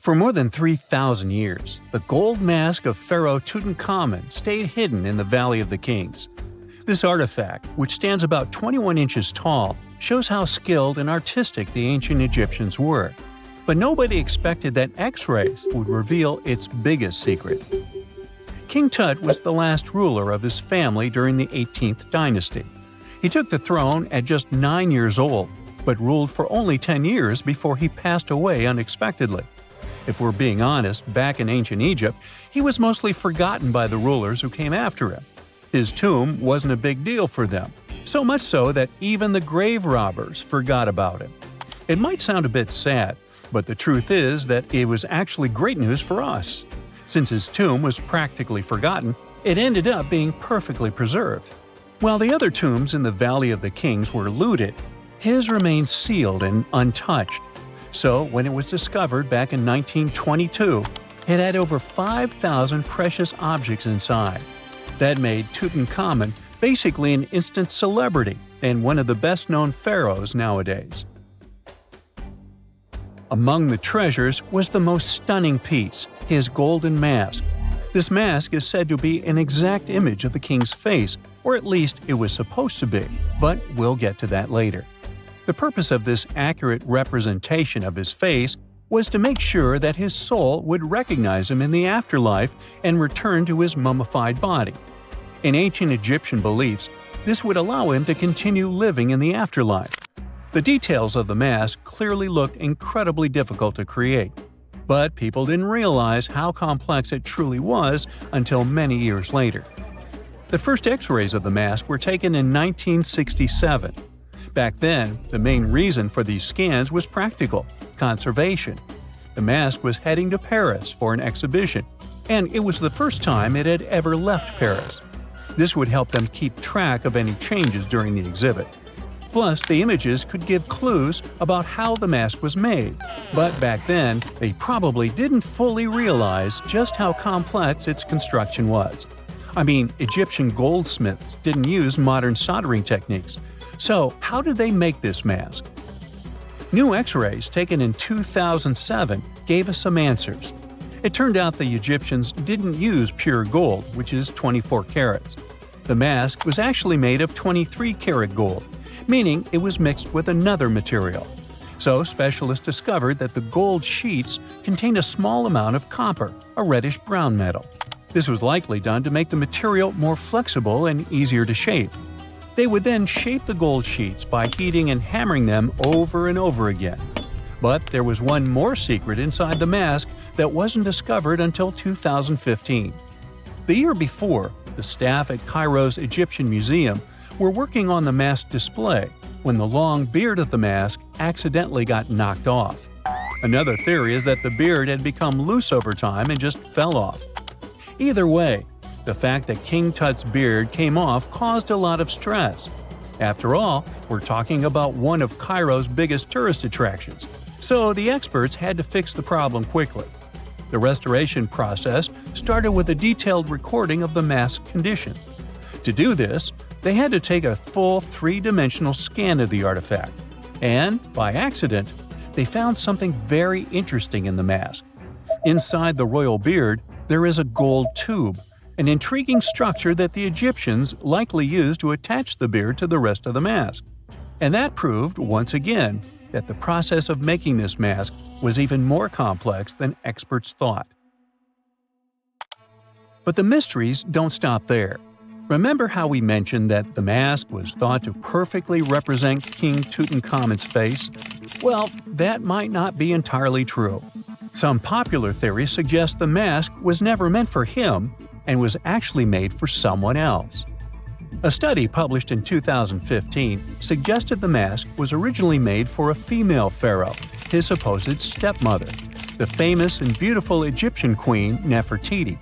For more than 3,000 years, the gold mask of Pharaoh Tutankhamun stayed hidden in the Valley of the Kings. This artifact, which stands about 21 inches tall, shows how skilled and artistic the ancient Egyptians were. But nobody expected that X-rays would reveal its biggest secret. King Tut was the last ruler of his family during the 18th dynasty. He took the throne at just 9 years old, but ruled for only 10 years before he passed away unexpectedly. If we're being honest, back in ancient Egypt, he was mostly forgotten by the rulers who came after him. His tomb wasn't a big deal for them, so much so that even the grave robbers forgot about him. It might sound a bit sad, but the truth is that it was actually great news for us. Since his tomb was practically forgotten, it ended up being perfectly preserved. While the other tombs in the Valley of the Kings were looted, his remained sealed and untouched. So, when it was discovered back in 1922, it had over 5,000 precious objects inside. That made Tutankhamun basically an instant celebrity and one of the best-known pharaohs nowadays. Among the treasures was the most stunning piece, his golden mask. This mask is said to be an exact image of the king's face, or at least it was supposed to be, but we'll get to that later. The purpose of this accurate representation of his face was to make sure that his soul would recognize him in the afterlife and return to his mummified body. In ancient Egyptian beliefs, this would allow him to continue living in the afterlife. The details of the mask clearly looked incredibly difficult to create, but people didn't realize how complex it truly was until many years later. The first X-rays of the mask were taken in 1967. Back then, the main reason for these scans was practical – conservation. The mask was heading to Paris for an exhibition, and it was the first time it had ever left Paris. This would help them keep track of any changes during the exhibit. Plus, the images could give clues about how the mask was made, but back then, they probably didn't fully realize just how complex its construction was. I mean, Egyptian goldsmiths didn't use modern soldering techniques. So, how did they make this mask? New X-rays taken in 2007 gave us some answers. It turned out the Egyptians didn't use pure gold, which is 24 carats. The mask was actually made of 23-karat gold, meaning it was mixed with another material. So, specialists discovered that the gold sheets contained a small amount of copper, a reddish-brown metal. This was likely done to make the material more flexible and easier to shape. They would then shape the gold sheets by heating and hammering them over and over again. But there was one more secret inside the mask that wasn't discovered until 2015. The year before, the staff at Cairo's Egyptian Museum were working on the mask display when the long beard of the mask accidentally got knocked off. Another theory is that the beard had become loose over time and just fell off. Either way, the fact that King Tut's beard came off caused a lot of stress. After all, we're talking about one of Cairo's biggest tourist attractions, so the experts had to fix the problem quickly. The restoration process started with a detailed recording of the mask's condition. To do this, they had to take a full three-dimensional scan of the artifact, and, by accident, they found something very interesting in the mask. Inside the royal beard, there is a gold tube, an intriguing structure that the Egyptians likely used to attach the beard to the rest of the mask. And that proved, once again, that the process of making this mask was even more complex than experts thought. But the mysteries don't stop there. Remember how we mentioned that the mask was thought to perfectly represent King Tutankhamun's face? Well, that might not be entirely true. Some popular theories suggest the mask was never meant for him and was actually made for someone else. A study published in 2015 suggested the mask was originally made for a female pharaoh, his supposed stepmother, the famous and beautiful Egyptian queen Nefertiti.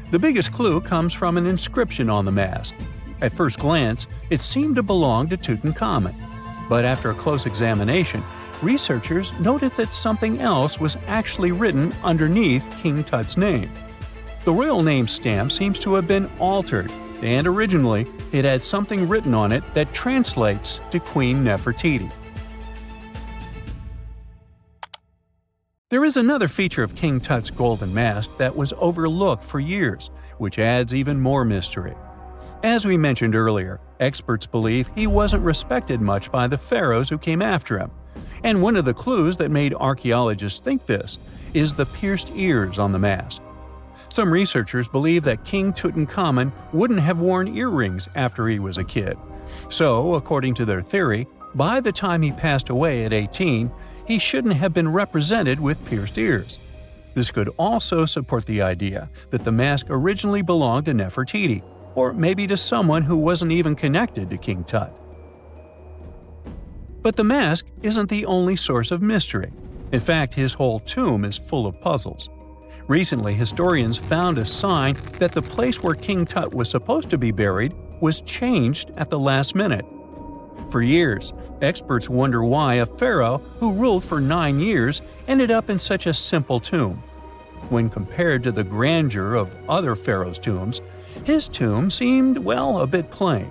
The biggest clue comes from an inscription on the mask. At first glance, it seemed to belong to Tutankhamun, but after a close examination, researchers noted that something else was actually written underneath King Tut's name. The royal name stamp seems to have been altered, and originally it had something written on it that translates to Queen Nefertiti. There is another feature of King Tut's golden mask that was overlooked for years, which adds even more mystery. As we mentioned earlier, experts believe he wasn't respected much by the pharaohs who came after him. And one of the clues that made archaeologists think this is the pierced ears on the mask. Some researchers believe that King Tutankhamun wouldn't have worn earrings after he was a kid. So, according to their theory, by the time he passed away at 18, he shouldn't have been represented with pierced ears. This could also support the idea that the mask originally belonged to Nefertiti, or maybe to someone who wasn't even connected to King Tut. But the mask isn't the only source of mystery. In fact, his whole tomb is full of puzzles. Recently, historians found a sign that the place where King Tut was supposed to be buried was changed at the last minute. For years, experts wonder why a pharaoh who ruled for 9 years ended up in such a simple tomb. When compared to the grandeur of other pharaohs' tombs, his tomb seemed, well, a bit plain.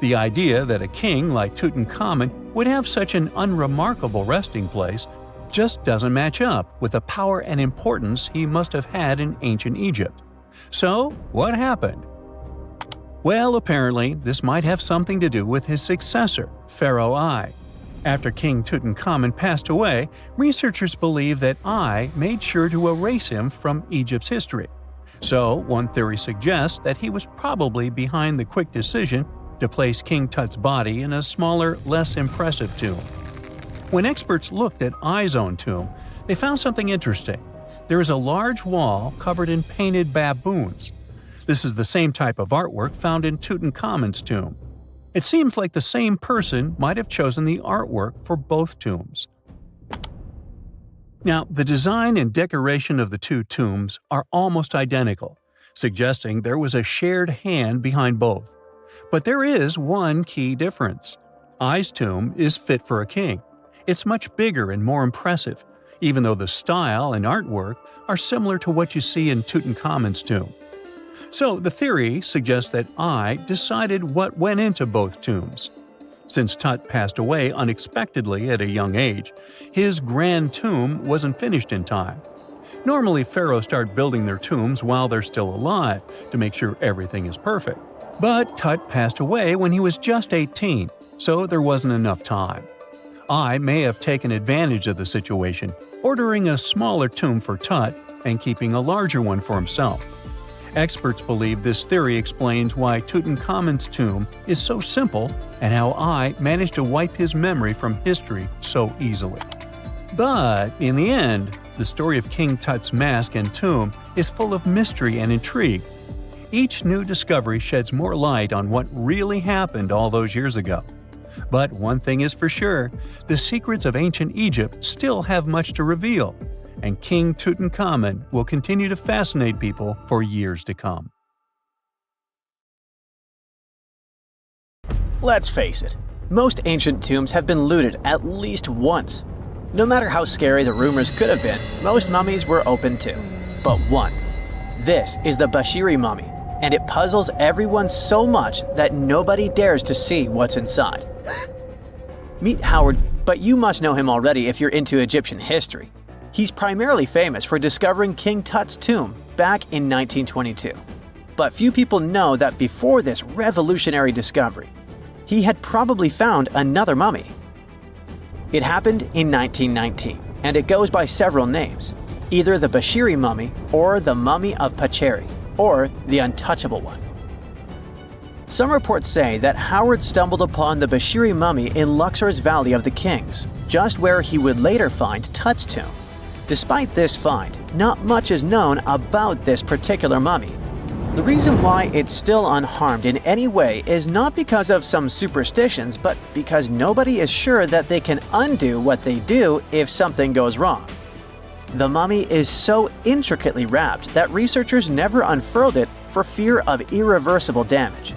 The idea that a king like Tutankhamun would have such an unremarkable resting place just doesn't match up with the power and importance he must have had in ancient Egypt. So, what happened? Well, apparently, this might have something to do with his successor, Pharaoh I. After King Tutankhamun passed away, researchers believe that I made sure to erase him from Egypt's history. So, one theory suggests that he was probably behind the quick decision to place King Tut's body in a smaller, less impressive tomb. When experts looked at I's own tomb, they found something interesting. There is a large wall covered in painted baboons. This is the same type of artwork found in Tutankhamun's tomb. It seems like the same person might have chosen the artwork for both tombs. Now, the design and decoration of the two tombs are almost identical, suggesting there was a shared hand behind both. But there is one key difference. I's tomb is fit for a king. It's much bigger and more impressive, even though the style and artwork are similar to what you see in Tutankhamun's tomb. So the theory suggests that I decided what went into both tombs. Since Tut passed away unexpectedly at a young age, his grand tomb wasn't finished in time. Normally, pharaohs start building their tombs while they're still alive to make sure everything is perfect. But Tut passed away when he was just 18, so there wasn't enough time. I may have taken advantage of the situation, ordering a smaller tomb for Tut and keeping a larger one for himself. Experts believe this theory explains why Tutankhamun's tomb is so simple and how I managed to wipe his memory from history so easily. But in the end, the story of King Tut's mask and tomb is full of mystery and intrigue. Each new discovery sheds more light on what really happened all those years ago. But one thing is for sure, the secrets of ancient Egypt still have much to reveal, and King Tutankhamun will continue to fascinate people for years to come. Let's face it, most ancient tombs have been looted at least once. No matter how scary the rumors could have been, most mummies were open too. But one. This is the Bashiri mummy, and it puzzles everyone so much that nobody dares to see what's inside. Meet Howard, but you must know him already if you're into Egyptian history. He's primarily famous for discovering King Tut's tomb back in 1922. But few people know that before this revolutionary discovery, he had probably found another mummy. It happened in 1919, and it goes by several names, either the Bashiri mummy or the Mummy of Pacheri, or the Untouchable One. Some reports say that Howard stumbled upon the Bashiri mummy in Luxor's Valley of the Kings, just where he would later find Tut's tomb. Despite this find, not much is known about this particular mummy. The reason why it's still unharmed in any way is not because of some superstitions, but because nobody is sure that they can undo what they do if something goes wrong. The mummy is so intricately wrapped that researchers never unfurled it for fear of irreversible damage.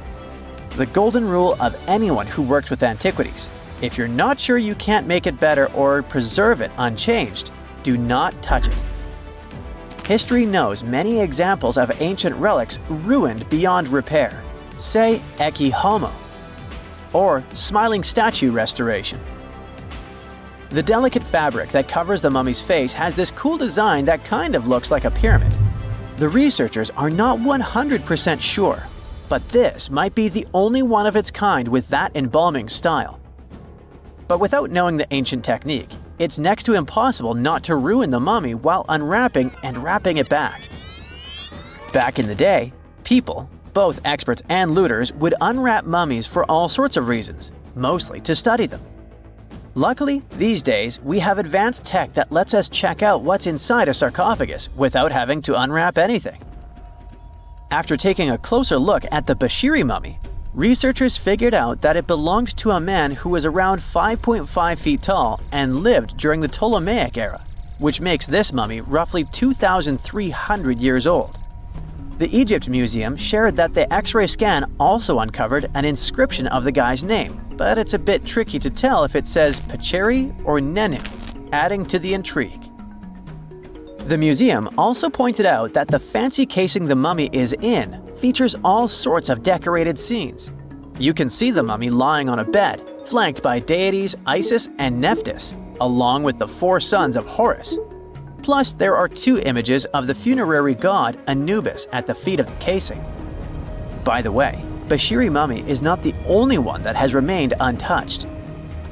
The golden rule of anyone who works with antiquities: if you're not sure you can't make it better or preserve it unchanged, do not touch it. History knows many examples of ancient relics ruined beyond repair, say Ecce Homo, or smiling statue restoration. The delicate fabric that covers the mummy's face has this cool design that kind of looks like a pyramid. The researchers are not 100% sure, but this might be the only one of its kind with that embalming style. But without knowing the ancient technique, it's next to impossible not to ruin the mummy while unwrapping and wrapping it back. Back in the day, people, both experts and looters, would unwrap mummies for all sorts of reasons, mostly to study them. Luckily, these days, we have advanced tech that lets us check out what's inside a sarcophagus without having to unwrap anything. After taking a closer look at the Bashiri mummy, researchers figured out that it belonged to a man who was around 5.5 feet tall and lived during the Ptolemaic era, which makes this mummy roughly 2,300 years old. The Egypt Museum shared that the X-ray scan also uncovered an inscription of the guy's name, but it's a bit tricky to tell if it says Pacheri or Nenu, adding to the intrigue. The museum also pointed out that the fancy casing the mummy is in features all sorts of decorated scenes. You can see the mummy lying on a bed, flanked by deities Isis and Nephthys, along with the 4 sons of Horus. Plus, there are 2 images of the funerary god Anubis at the feet of the casing. By the way, Bashiri mummy is not the only one that has remained untouched.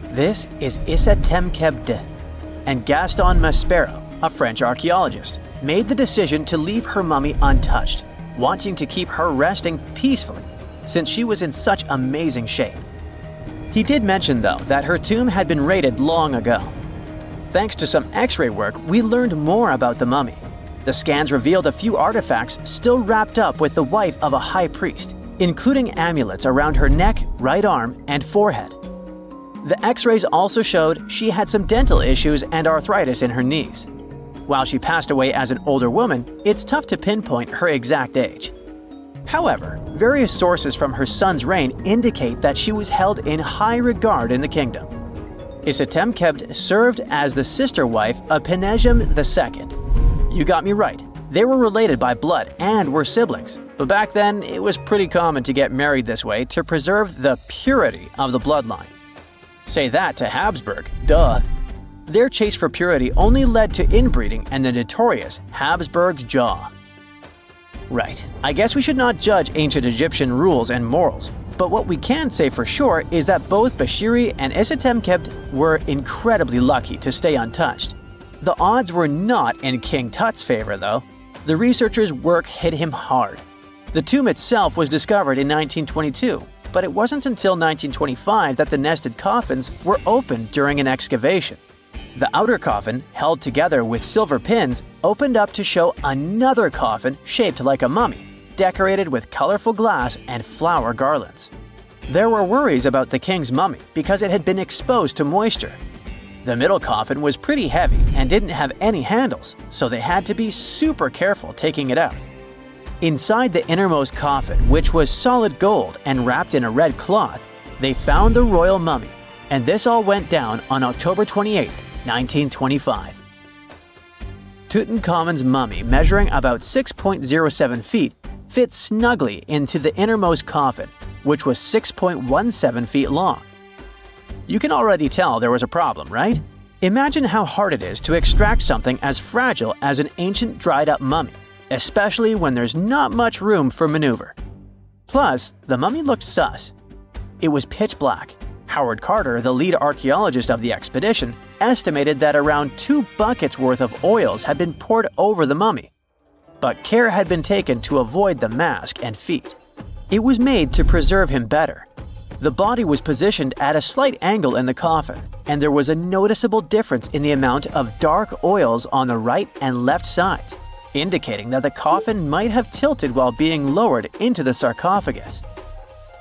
This is Issa Temkebde, and Gaston Maspero, a French archaeologist, made the decision to leave her mummy untouched, wanting to keep her resting peacefully since she was in such amazing shape. He did mention, though, that her tomb had been raided long ago. Thanks to some X-ray work, we learned more about the mummy. The scans revealed a few artifacts still wrapped up with the wife of a high priest, including amulets around her neck, right arm, and forehead. The X-rays also showed she had some dental issues and arthritis in her knees. While she passed away as an older woman, it's tough to pinpoint her exact age. However, various sources from her son's reign indicate that she was held in high regard in the kingdom. Isitemkebd served as the sister wife of Penejam II. You got me right, they were related by blood and were siblings, but back then it was pretty common to get married this way to preserve the purity of the bloodline. Say that to Habsburg, duh. Their chase for purity only led to inbreeding and the notorious Habsburg's jaw. Right, I guess we should not judge ancient Egyptian rules and morals, but what we can say for sure is that both Bashiri and Isitemkebd were incredibly lucky to stay untouched. The odds were not in King Tut's favor, though. The researchers' work hit him hard. The tomb itself was discovered in 1922, but it wasn't until 1925 that the nested coffins were opened during an excavation. The outer coffin, held together with silver pins, opened up to show another coffin shaped like a mummy, decorated with colorful glass and flower garlands. There were worries about the king's mummy because it had been exposed to moisture. The middle coffin was pretty heavy and didn't have any handles, so they had to be super careful taking it out. Inside the innermost coffin, which was solid gold and wrapped in a red cloth, they found the royal mummy, and this all went down on October 28, 1925. Tutankhamun's mummy, measuring about 6.07 feet, fit snugly into the innermost coffin, which was 6.17 feet long. You can already tell there was a problem, right? Imagine how hard it is to extract something as fragile as an ancient dried-up mummy, especially when there's not much room for maneuver. Plus, the mummy looked sus. It was pitch black. Howard Carter, the lead archaeologist of the expedition, estimated that around 2 buckets worth of oils had been poured over the mummy. But care had been taken to avoid the mask and feet. It was made to preserve him better. The body was positioned at a slight angle in the coffin, and there was a noticeable difference in the amount of dark oils on the right and left sides, indicating that the coffin might have tilted while being lowered into the sarcophagus.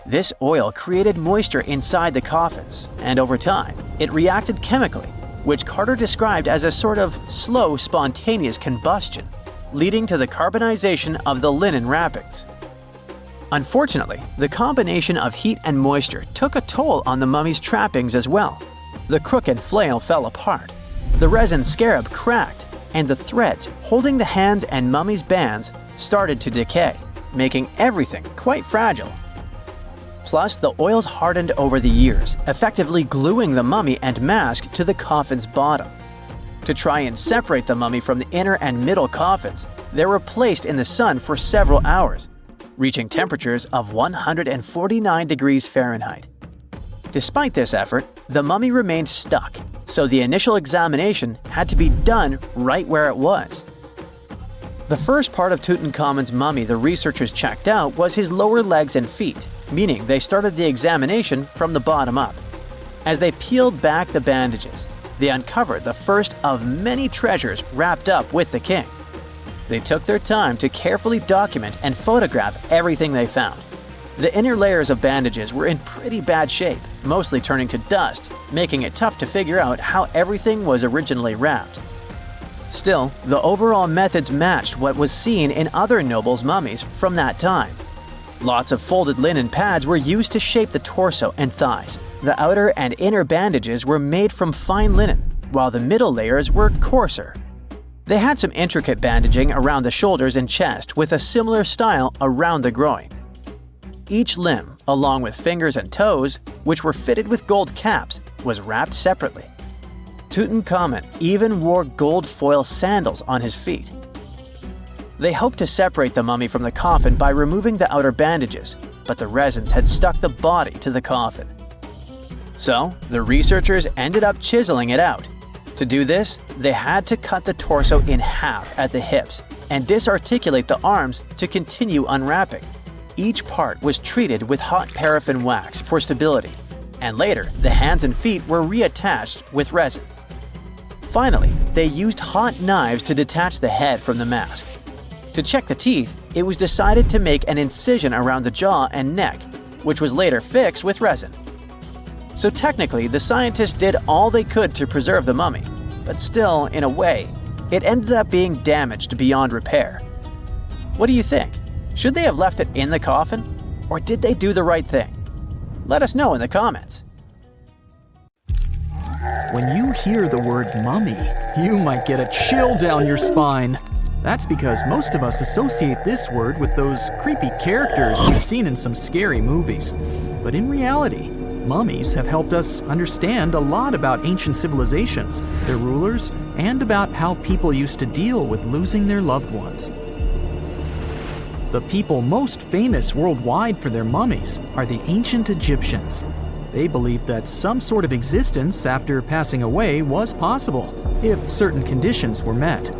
This oil created moisture inside the coffins, and over time, it reacted chemically, which Carter described as a sort of slow, spontaneous combustion, leading to the carbonization of the linen wrappings. Unfortunately, the combination of heat and moisture took a toll on the mummy's trappings as well. The crook and flail fell apart, the resin scarab cracked, and the threads holding the hands and mummy's bands started to decay, making everything quite fragile. Plus, the oils hardened over the years, effectively gluing the mummy and mask to the coffin's bottom. To try and separate the mummy from the inner and middle coffins, they were placed in the sun for several hours, reaching temperatures of 149 degrees Fahrenheit. Despite this effort, the mummy remained stuck, so the initial examination had to be done right where it was. The first part of Tutankhamun's mummy the researchers checked out was his lower legs and feet, meaning they started the examination from the bottom up. As they peeled back the bandages, they uncovered the first of many treasures wrapped up with the king. They took their time to carefully document and photograph everything they found. The inner layers of bandages were in pretty bad shape, mostly turning to dust, making it tough to figure out how everything was originally wrapped. Still, the overall methods matched what was seen in other nobles' mummies from that time. Lots of folded linen pads were used to shape the torso and thighs. The outer and inner bandages were made from fine linen, while the middle layers were coarser. They had some intricate bandaging around the shoulders and chest with a similar style around the groin. Each limb, along with fingers and toes, which were fitted with gold caps, was wrapped separately. Tutankhamun even wore gold foil sandals on his feet. They hoped to separate the mummy from the coffin by removing the outer bandages, but the resins had stuck the body to the coffin. So, the researchers ended up chiseling it out. To do this, they had to cut the torso in half at the hips and disarticulate the arms to continue unwrapping. Each part was treated with hot paraffin wax for stability, and later the hands and feet were reattached with resin. Finally, they used hot knives to detach the head from the mask. To check the teeth, it was decided to make an incision around the jaw and neck, which was later fixed with resin. So technically, the scientists did all they could to preserve the mummy, but still, in a way, it ended up being damaged beyond repair. What do you think? Should they have left it in the coffin? Or did they do the right thing? Let us know in the comments. When you hear the word mummy, you might get a chill down your spine. That's because most of us associate this word with those creepy characters we've seen in some scary movies. But in reality, mummies have helped us understand a lot about ancient civilizations, their rulers, and about how people used to deal with losing their loved ones. The people most famous worldwide for their mummies are the ancient Egyptians. They believed that some sort of existence after passing away was possible, if certain conditions were met.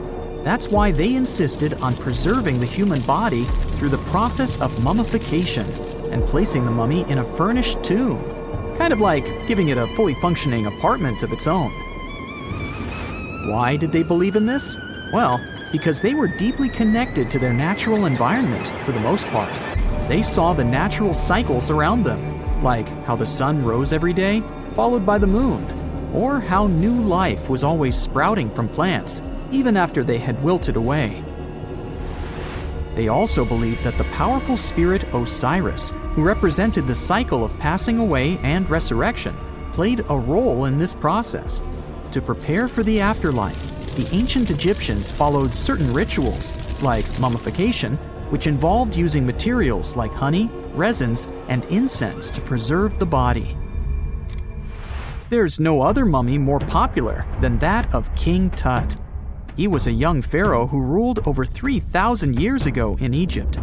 That's why they insisted on preserving the human body through the process of mummification and placing the mummy in a furnished tomb, kind of like giving it a fully functioning apartment of its own. Why did they believe in this? Well, because they were deeply connected to their natural environment for the most part. They saw the natural cycles around them, like how the sun rose every day, followed by the moon, or how new life was always sprouting from plants, even after they had wilted away. They also believed that the powerful spirit Osiris, who represented the cycle of passing away and resurrection, played a role in this process. To prepare for the afterlife, the ancient Egyptians followed certain rituals, like mummification, which involved using materials like honey, resins, and incense to preserve the body. There's no other mummy more popular than that of King Tut. He was a young pharaoh who ruled over 3,000 years ago in Egypt.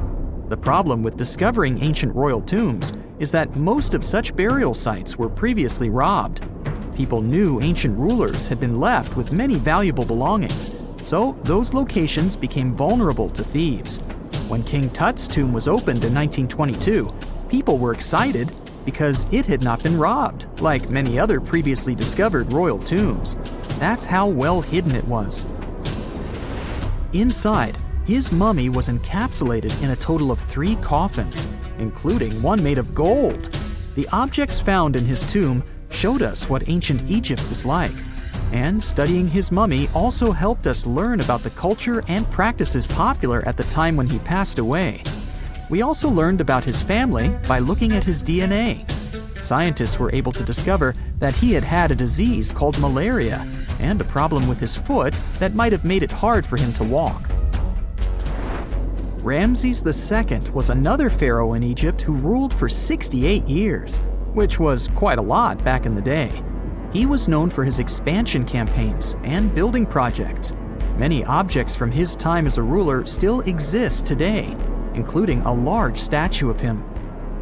The problem with discovering ancient royal tombs is that most of such burial sites were previously robbed. People knew ancient rulers had been left with many valuable belongings, so those locations became vulnerable to thieves. When King Tut's tomb was opened in 1922, people were excited because it had not been robbed, like many other previously discovered royal tombs. That's how well hidden it was. Inside, his mummy was encapsulated in a total of 3 coffins, including one made of gold. The objects found in his tomb showed us what ancient Egypt was like, and studying his mummy also helped us learn about the culture and practices popular at the time when he passed away. We also learned about his family by looking at his DNA. Scientists were able to discover that he had had a disease called malaria and a problem with his foot that might have made it hard for him to walk. Ramses II was another pharaoh in Egypt who ruled for 68 years, which was quite a lot back in the day. He was known for his expansion campaigns and building projects. Many objects from his time as a ruler still exist today, including a large statue of him.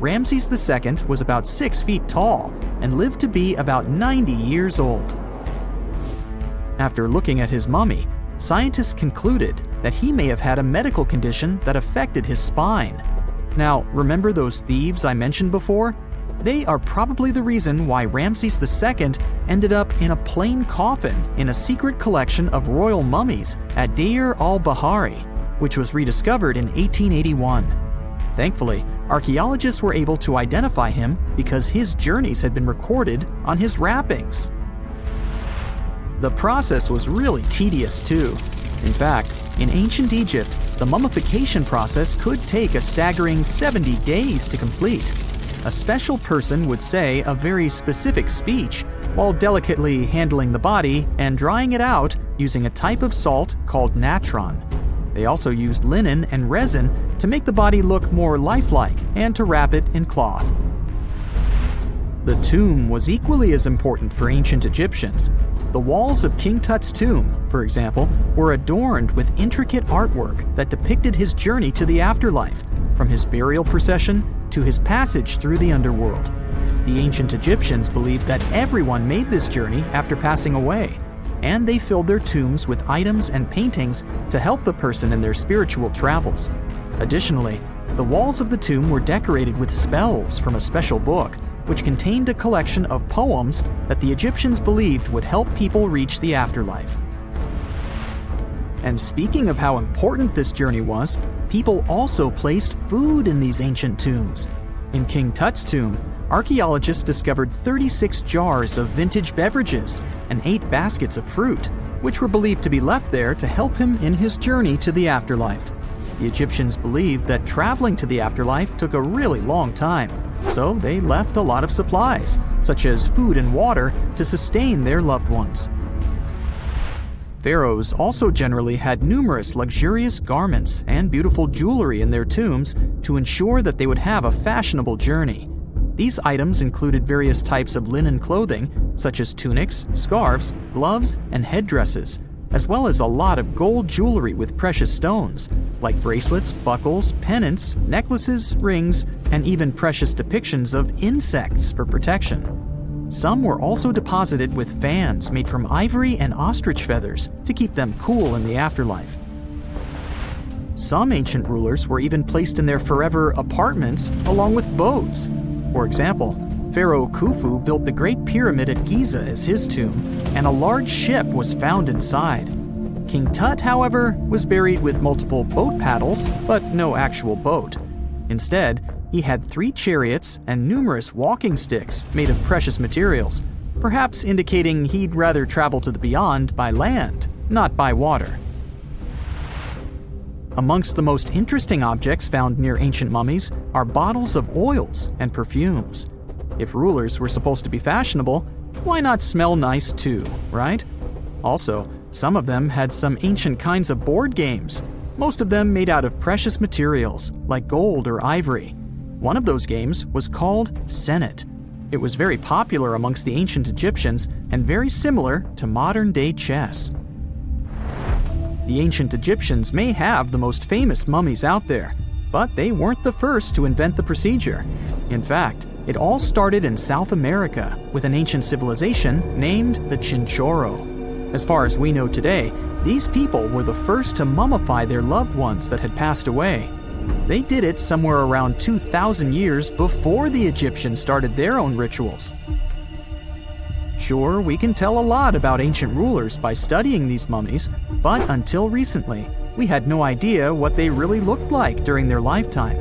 Ramses II was about 6 feet tall and lived to be about 90 years old. After looking at his mummy, scientists concluded that he may have had a medical condition that affected his spine. Now, remember those thieves I mentioned before? They are probably the reason why Ramses II ended up in a plain coffin in a secret collection of royal mummies at Deir al-Bahari, which was rediscovered in 1881. Thankfully, archaeologists were able to identify him because his journeys had been recorded on his wrappings. The process was really tedious too. In fact, in ancient Egypt, the mummification process could take a staggering 70 days to complete. A special person would say a very specific speech while delicately handling the body and drying it out using a type of salt called natron. They also used linen and resin to make the body look more lifelike and to wrap it in cloth. The tomb was equally as important for ancient Egyptians. The walls of King Tut's tomb, for example, were adorned with intricate artwork that depicted his journey to the afterlife, from his burial procession to his passage through the underworld. The ancient Egyptians believed that everyone made this journey after passing away, and they filled their tombs with items and paintings to help the person in their spiritual travels. Additionally, the walls of the tomb were decorated with spells from a special book, which contained a collection of poems that the Egyptians believed would help people reach the afterlife. And speaking of how important this journey was, people also placed food in these ancient tombs. In King Tut's tomb, archaeologists discovered 36 jars of vintage beverages and 8 baskets of fruit, which were believed to be left there to help him in his journey to the afterlife. The Egyptians believed that traveling to the afterlife took a really long time, so they left a lot of supplies, such as food and water, to sustain their loved ones. Pharaohs also generally had numerous luxurious garments and beautiful jewelry in their tombs to ensure that they would have a fashionable journey. These items included various types of linen clothing, such as tunics, scarves, gloves, and headdresses, as well as a lot of gold jewelry with precious stones, like bracelets, buckles, pendants, necklaces, rings, and even precious depictions of insects for protection. Some were also deposited with fans made from ivory and ostrich feathers to keep them cool in the afterlife. Some ancient rulers were even placed in their forever apartments along with boats. For example, Pharaoh Khufu built the Great Pyramid at Giza as his tomb, and a large ship was found inside. King Tut, however, was buried with multiple boat paddles, but no actual boat. Instead, he had 3 chariots and numerous walking sticks made of precious materials, perhaps indicating he'd rather travel to the beyond by land, not by water. Amongst the most interesting objects found near ancient mummies are bottles of oils and perfumes. If rulers were supposed to be fashionable, why not smell nice too, right? Also, some of them had some ancient kinds of board games, most of them made out of precious materials like gold or ivory. One of those games was called Senet. It was very popular amongst the ancient Egyptians and very similar to modern-day chess. The ancient Egyptians may have the most famous mummies out there, but they weren't the first to invent the procedure. In fact, it all started in South America with an ancient civilization named the Chinchorro. As far as we know today, these people were the first to mummify their loved ones that had passed away. They did it somewhere around 2,000 years before the Egyptians started their own rituals. Sure, we can tell a lot about ancient rulers by studying these mummies, but until recently, we had no idea what they really looked like during their lifetime.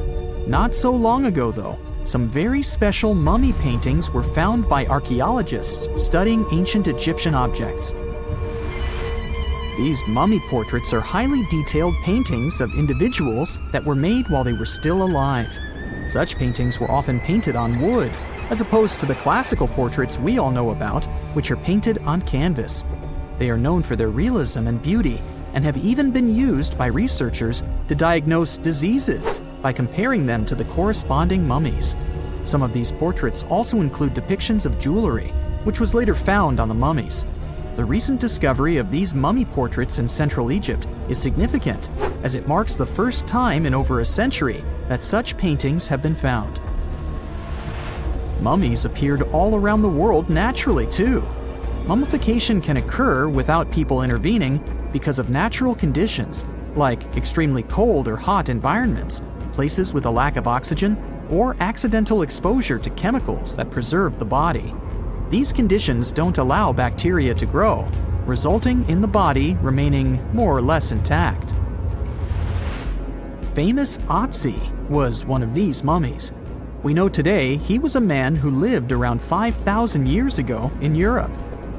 Not so long ago, though, some very special mummy paintings were found by archaeologists studying ancient Egyptian objects. These mummy portraits are highly detailed paintings of individuals that were made while they were still alive. Such paintings were often painted on wood, as opposed to the classical portraits we all know about, which are painted on canvas. They are known for their realism and beauty, and have even been used by researchers to diagnose diseases by comparing them to the corresponding mummies. Some of these portraits also include depictions of jewelry, which was later found on the mummies. The recent discovery of these mummy portraits in Central Egypt is significant, as it marks the first time in over a century that such paintings have been found. Mummies appeared all around the world naturally, too. Mummification can occur without people intervening because of natural conditions, like extremely cold or hot environments, places with a lack of oxygen, or accidental exposure to chemicals that preserve the body. These conditions don't allow bacteria to grow, resulting in the body remaining more or less intact. Famous Otzi was one of these mummies. We know today he was a man who lived around 5,000 years ago in Europe.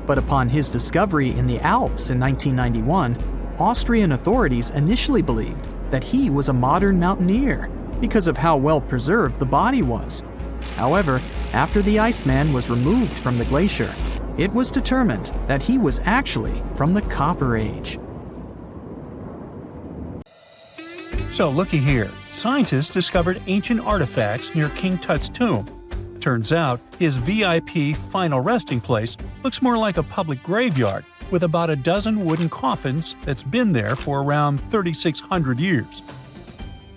But upon his discovery in the Alps in 1991, Austrian authorities initially believed that he was a modern mountaineer because of how well preserved the body was. However, after the Iceman was removed from the glacier, it was determined that he was actually from the Copper Age. So looky here, scientists discovered ancient artifacts near King Tut's tomb. Turns out, his VIP final resting place looks more like a public graveyard with about a dozen wooden coffins that's been there for around 3,600 years.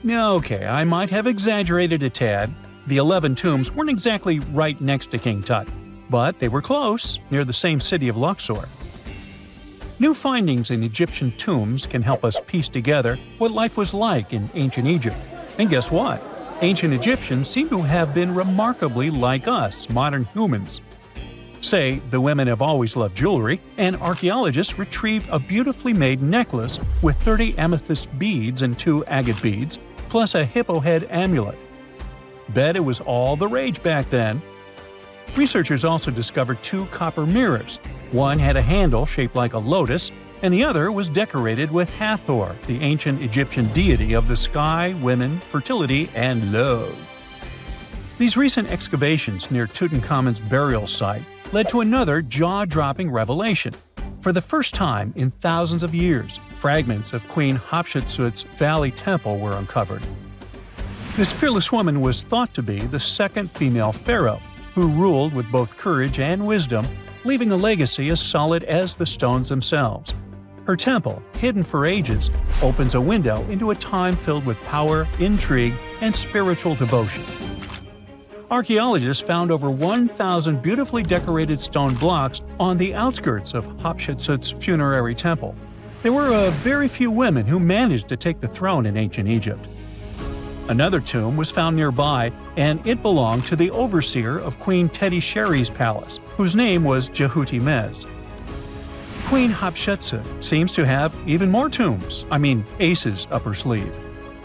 Now, okay, I might have exaggerated a tad. The 11 tombs weren't exactly right next to King Tut, but they were close, near the same city of Luxor. New findings in Egyptian tombs can help us piece together what life was like in ancient Egypt. And guess what? Ancient Egyptians seem to have been remarkably like us, modern humans. Say, the women have always loved jewelry, and archaeologists retrieved a beautifully made necklace with 30 amethyst beads and 2 agate beads, plus a hippo head amulet. Bet it was all the rage back then. Researchers also discovered 2 copper mirrors. One had a handle shaped like a lotus, and the other was decorated with Hathor, the ancient Egyptian deity of the sky, women, fertility, and love. These recent excavations near Tutankhamun's burial site led to another jaw-dropping revelation. For the first time in thousands of years, fragments of Queen Hatshepsut's Valley Temple were uncovered. This fearless woman was thought to be the second female pharaoh, who ruled with both courage and wisdom, leaving a legacy as solid as the stones themselves. Her temple, hidden for ages, opens a window into a time filled with power, intrigue, and spiritual devotion. Archaeologists found over 1,000 beautifully decorated stone blocks on the outskirts of Hatshepsut's funerary temple. There were very few women who managed to take the throne in ancient Egypt. Another tomb was found nearby, and it belonged to the overseer of Queen Teti Sheri's palace, whose name was Jehuti-Mez. Queen Hatshepsut seems to have even more tombs, aces up her sleeve.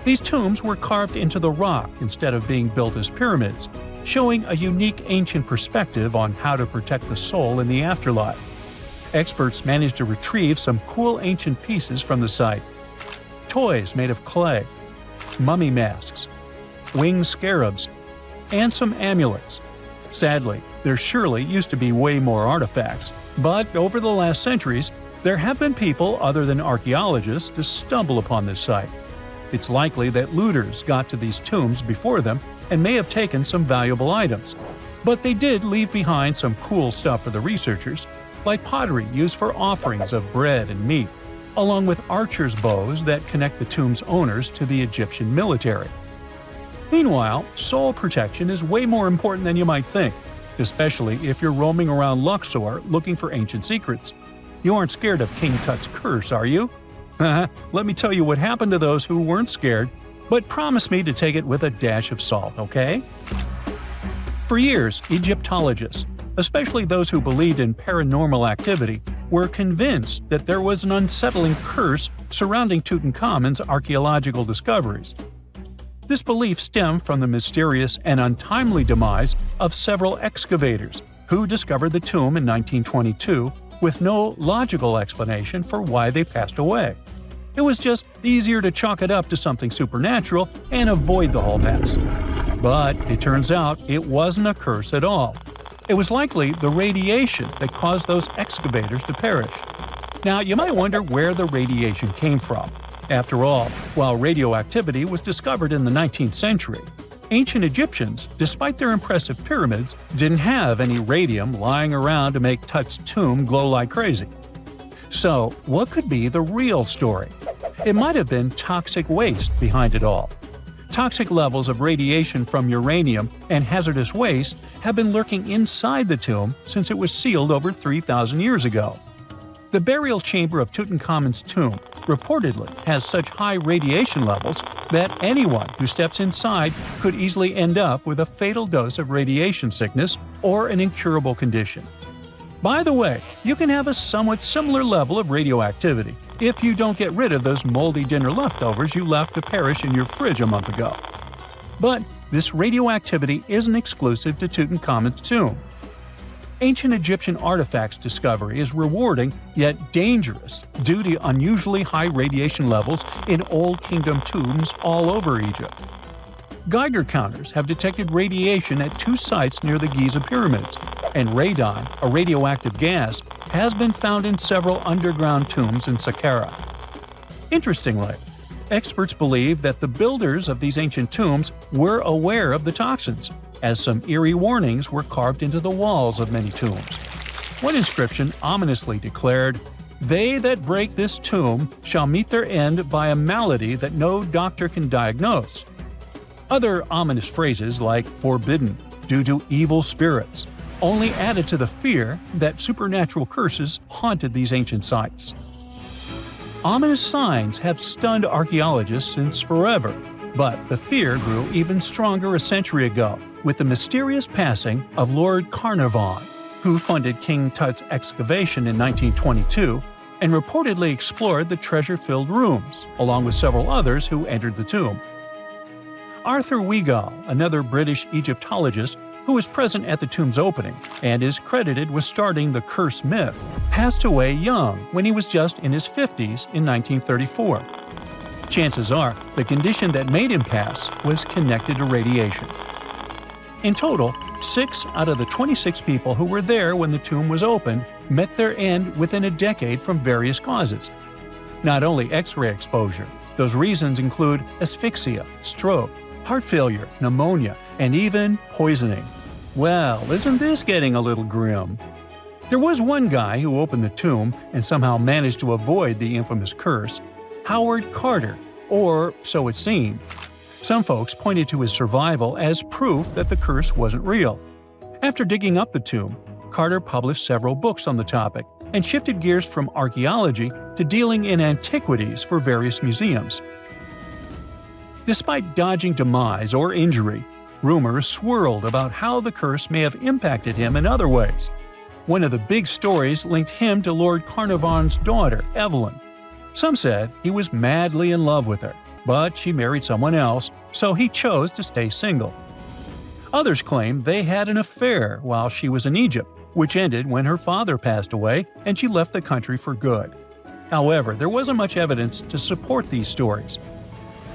These tombs were carved into the rock instead of being built as pyramids, showing a unique ancient perspective on how to protect the soul in the afterlife. Experts managed to retrieve some cool ancient pieces from the site. Toys made of clay, mummy masks, winged scarabs, and some amulets. Sadly, there surely used to be way more artifacts, but over the last centuries, there have been people other than archaeologists to stumble upon this site. It's likely that looters got to these tombs before them and may have taken some valuable items. But they did leave behind some cool stuff for the researchers, like pottery used for offerings of bread and meat, along with archers' bows that connect the tomb's owners to the Egyptian military. Meanwhile, soul protection is way more important than you might think, especially if you're roaming around Luxor looking for ancient secrets. You aren't scared of King Tut's curse, are you? Let me tell you what happened to those who weren't scared, but promise me to take it with a dash of salt, okay? For years, Egyptologists, especially those who believed in paranormal activity, were convinced that there was an unsettling curse surrounding Tutankhamun's archaeological discoveries. This belief stemmed from the mysterious and untimely demise of several excavators who discovered the tomb in 1922 with no logical explanation for why they passed away. It was just easier to chalk it up to something supernatural and avoid the whole mess. But it turns out it wasn't a curse at all. It was likely the radiation that caused those excavators to perish. Now, you might wonder where the radiation came from. After all, while radioactivity was discovered in the 19th century, ancient Egyptians, despite their impressive pyramids, didn't have any radium lying around to make Tut's tomb glow like crazy. So, what could be the real story? It might have been toxic waste behind it all. Toxic levels of radiation from uranium and hazardous waste have been lurking inside the tomb since it was sealed over 3,000 years ago. The burial chamber of Tutankhamun's tomb reportedly has such high radiation levels that anyone who steps inside could easily end up with a fatal dose of radiation sickness or an incurable condition. By the way, you can have a somewhat similar level of radioactivity if you don't get rid of those moldy dinner leftovers you left to perish in your fridge a month ago. But this radioactivity isn't exclusive to Tutankhamun's tomb. Ancient Egyptian artifacts discovery is rewarding yet dangerous due to unusually high radiation levels in Old Kingdom tombs all over Egypt. Geiger counters have detected radiation at 2 sites near the Giza pyramids, and radon, a radioactive gas, has been found in several underground tombs in Saqqara. Interestingly, experts believe that the builders of these ancient tombs were aware of the toxins, as some eerie warnings were carved into the walls of many tombs. One inscription ominously declared, "They that break this tomb shall meet their end by a malady that no doctor can diagnose." Other ominous phrases like "forbidden," "due to evil spirits," only added to the fear that supernatural curses haunted these ancient sites. Ominous signs have stunned archaeologists since forever, but the fear grew even stronger a century ago with the mysterious passing of Lord Carnarvon, who funded King Tut's excavation in 1922 and reportedly explored the treasure-filled rooms, along with several others who entered the tomb. Arthur Weigall, another British Egyptologist who was present at the tomb's opening and is credited with starting the curse myth, passed away young when he was just in his 50s in 1934. Chances are the condition that made him pass was connected to radiation. In total, 6 out of the 26 people who were there when the tomb was opened met their end within a decade from various causes. Not only X-ray exposure, those reasons include asphyxia, stroke, heart failure, pneumonia, and even poisoning. Well, isn't this getting a little grim? There was one guy who opened the tomb and somehow managed to avoid the infamous curse, Howard Carter, or so it seemed. Some folks pointed to his survival as proof that the curse wasn't real. After digging up the tomb, Carter published several books on the topic and shifted gears from archaeology to dealing in antiquities for various museums. Despite dodging demise or injury, rumors swirled about how the curse may have impacted him in other ways. One of the big stories linked him to Lord Carnarvon's daughter, Evelyn. Some said he was madly in love with her, but she married someone else, so he chose to stay single. Others claimed they had an affair while she was in Egypt, which ended when her father passed away and she left the country for good. However, there wasn't much evidence to support these stories.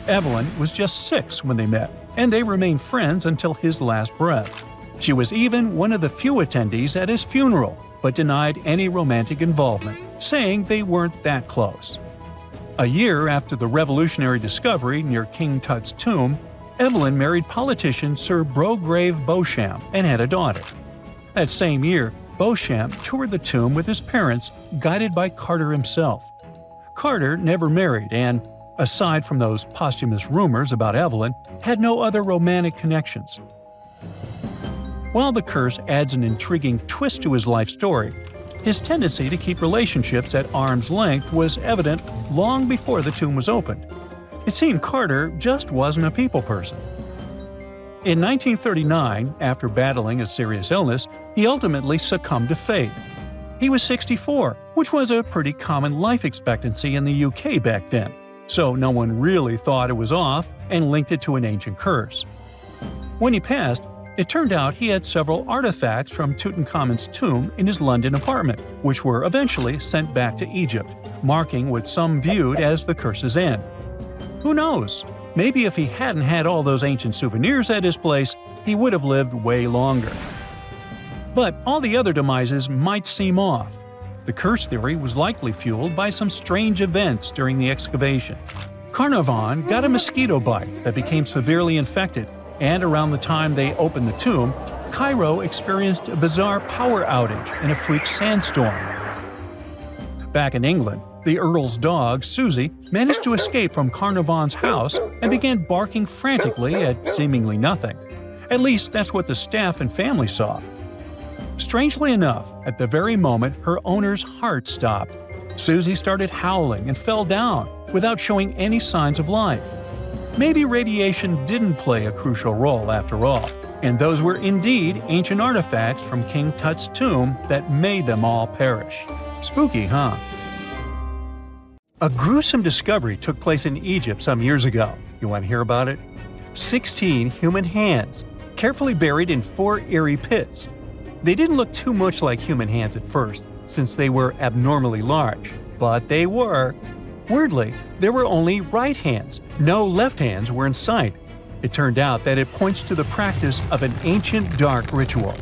Evelyn was just 6 when they met, and they remained friends until his last breath. She was even one of the few attendees at his funeral, but denied any romantic involvement, saying they weren't that close. A year after the revolutionary discovery near King Tut's tomb, Evelyn married politician Sir Brograve Beauchamp and had a daughter. That same year, Beauchamp toured the tomb with his parents, guided by Carter himself. Carter never married and, aside from those posthumous rumors about Evelyn, had no other romantic connections. While the curse adds an intriguing twist to his life story, his tendency to keep relationships at arm's length was evident long before the tomb was opened. It seemed Carter just wasn't a people person. In 1939, after battling a serious illness, he ultimately succumbed to fate. He was 64, which was a pretty common life expectancy in the UK back then, so no one really thought it was off and linked it to an ancient curse. When he passed, it turned out he had several artifacts from Tutankhamun's tomb in his London apartment, which were eventually sent back to Egypt, marking what some viewed as the curse's end. Who knows? Maybe if he hadn't had all those ancient souvenirs at his place, he would have lived way longer. But all the other demises might seem off. The curse theory was likely fueled by some strange events during the excavation. Carnarvon got a mosquito bite that became severely infected, and around the time they opened the tomb, Cairo experienced a bizarre power outage in a freak sandstorm. Back in England, the Earl's dog, Susie, managed to escape from Carnarvon's house and began barking frantically at seemingly nothing. At least that's what the staff and family saw. Strangely enough, at the very moment her owner's heart stopped, Susie started howling and fell down without showing any signs of life. Maybe radiation didn't play a crucial role after all, and those were indeed ancient artifacts from King Tut's tomb that made them all perish. Spooky, huh? A gruesome discovery took place in Egypt some years ago. You want to hear about it? 16 human hands, carefully buried in 4 eerie pits. They didn't look too much like human hands at first, since they were abnormally large, but they were. Weirdly, there were only right hands. No left hands were in sight. It turned out that it points to the practice of an ancient dark ritual.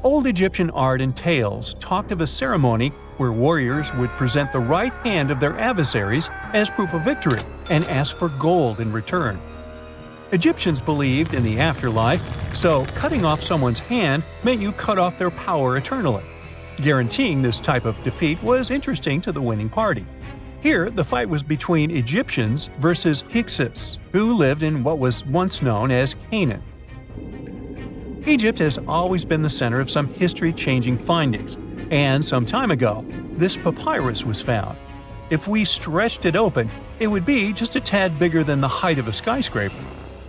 Old Egyptian art and tales talked of a ceremony where warriors would present the right hand of their adversaries as proof of victory and ask for gold in return. Egyptians believed in the afterlife, so cutting off someone's hand meant you cut off their power eternally. Guaranteeing this type of defeat was interesting to the winning party. Here, the fight was between Egyptians versus Hyksos, who lived in what was once known as Canaan. Egypt has always been the center of some history-changing findings, and some time ago, this papyrus was found. If we stretched it open, it would be just a tad bigger than the height of a skyscraper.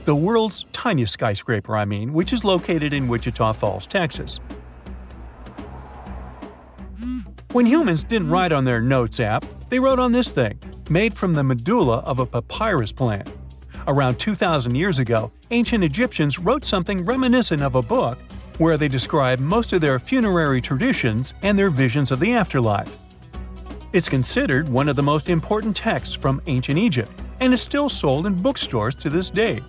The world's tiniest skyscraper, which is located in Wichita Falls, Texas. When humans didn't write on their notes app, they wrote on this thing, made from the medulla of a papyrus plant. Around 2,000 years ago, ancient Egyptians wrote something reminiscent of a book where they describe most of their funerary traditions and their visions of the afterlife. It's considered one of the most important texts from ancient Egypt and is still sold in bookstores to this day.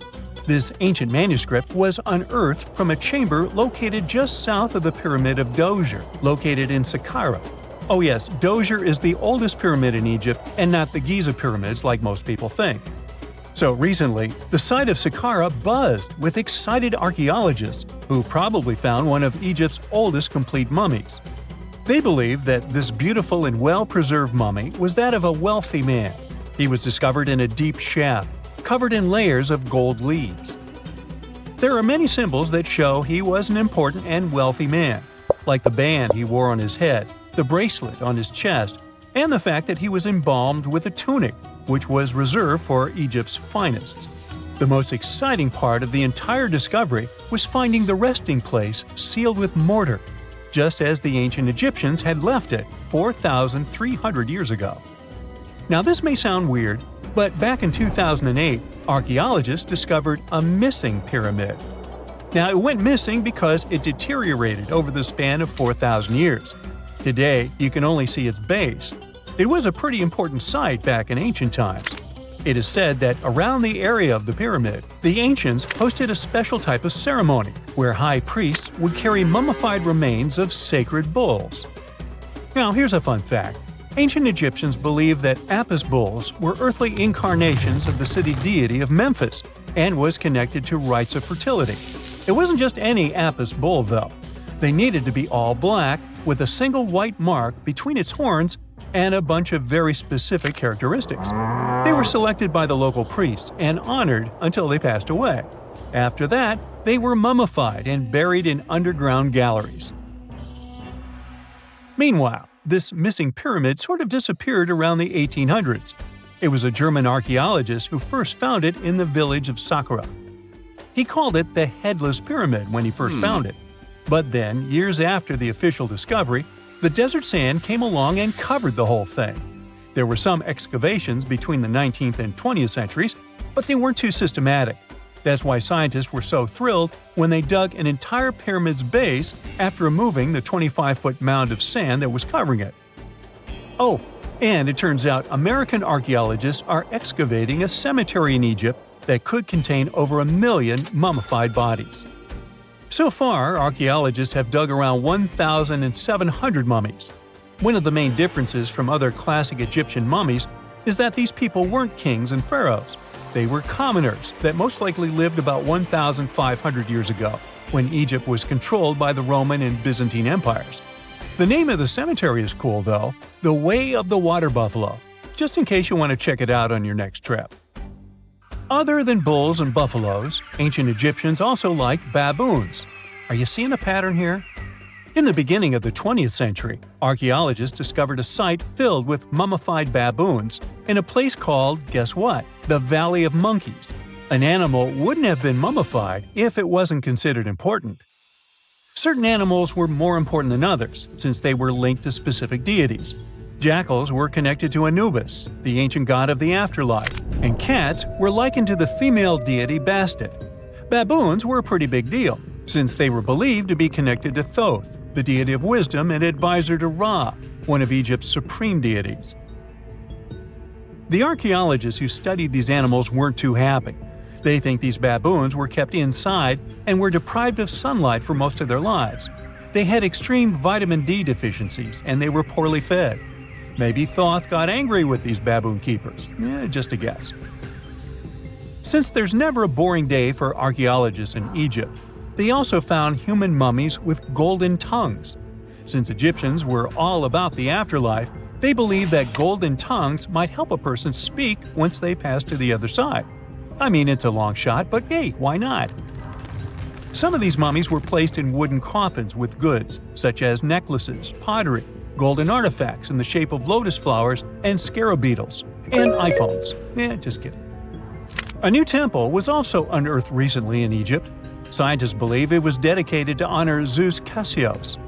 This ancient manuscript was unearthed from a chamber located just south of the Pyramid of Djoser, located in Saqqara. Oh yes, Djoser is the oldest pyramid in Egypt and not the Giza pyramids like most people think. So recently, the site of Saqqara buzzed with excited archaeologists who probably found one of Egypt's oldest complete mummies. They believe that this beautiful and well-preserved mummy was that of a wealthy man. He was discovered in a deep shaft, covered in layers of gold leaves. There are many symbols that show he was an important and wealthy man, like the band he wore on his head, the bracelet on his chest, and the fact that he was embalmed with a tunic, which was reserved for Egypt's finest. The most exciting part of the entire discovery was finding the resting place sealed with mortar, just as the ancient Egyptians had left it 4,300 years ago. Now this may sound weird, but back in 2008, archaeologists discovered a missing pyramid. Now it went missing because it deteriorated over the span of 4,000 years. Today, you can only see its base. It was a pretty important site back in ancient times. It is said that around the area of the pyramid, the ancients hosted a special type of ceremony where high priests would carry mummified remains of sacred bulls. Now, here's a fun fact. Ancient Egyptians believed that Apis bulls were earthly incarnations of the city deity of Memphis and was connected to rites of fertility. It wasn't just any Apis bull, though. They needed to be all black, with a single white mark between its horns and a bunch of very specific characteristics. They were selected by the local priests and honored until they passed away. After that, they were mummified and buried in underground galleries. Meanwhile, this missing pyramid sort of disappeared around the 1800s. It was a German archaeologist who first found it in the village of Saqqara. He called it the Headless Pyramid when he first found it. But then, years after the official discovery, the desert sand came along and covered the whole thing. There were some excavations between the 19th and 20th centuries, but they weren't too systematic. That's why scientists were so thrilled when they dug an entire pyramid's base after removing the 25-foot mound of sand that was covering it. Oh, and it turns out American archaeologists are excavating a cemetery in Egypt that could contain over 1 million mummified bodies. So far, archaeologists have dug around 1,700 mummies. One of the main differences from other classic Egyptian mummies is that these people weren't kings and pharaohs. They were commoners that most likely lived about 1,500 years ago, when Egypt was controlled by the Roman and Byzantine empires. The name of the cemetery is cool, though, the Way of the Water Buffalo, just in case you want to check it out on your next trip. Other than bulls and buffaloes, ancient Egyptians also liked baboons. Are you seeing a pattern here? In the beginning of the 20th century, archaeologists discovered a site filled with mummified baboons in a place called, guess what? The Valley of Monkeys. An animal wouldn't have been mummified if it wasn't considered important. Certain animals were more important than others, since they were linked to specific deities. Jackals were connected to Anubis, the ancient god of the afterlife, and cats were likened to the female deity Bastet. Baboons were a pretty big deal, since they were believed to be connected to Thoth, the deity of wisdom and advisor to Ra, one of Egypt's supreme deities. The archaeologists who studied these animals weren't too happy. They think these baboons were kept inside and were deprived of sunlight for most of their lives. They had extreme vitamin D deficiencies and they were poorly fed. Maybe Thoth got angry with these baboon keepers. Just a guess. Since there's never a boring day for archaeologists in Egypt, they also found human mummies with golden tongues. Since Egyptians were all about the afterlife, they believed that golden tongues might help a person speak once they pass to the other side. I mean, it's a long shot, but hey, why not? Some of these mummies were placed in wooden coffins with goods, such as necklaces, pottery, golden artifacts in the shape of lotus flowers, and scarab beetles, and iPhones. Just kidding. A new temple was also unearthed recently in Egypt. Scientists believe it was dedicated to honor Zeus Cassios.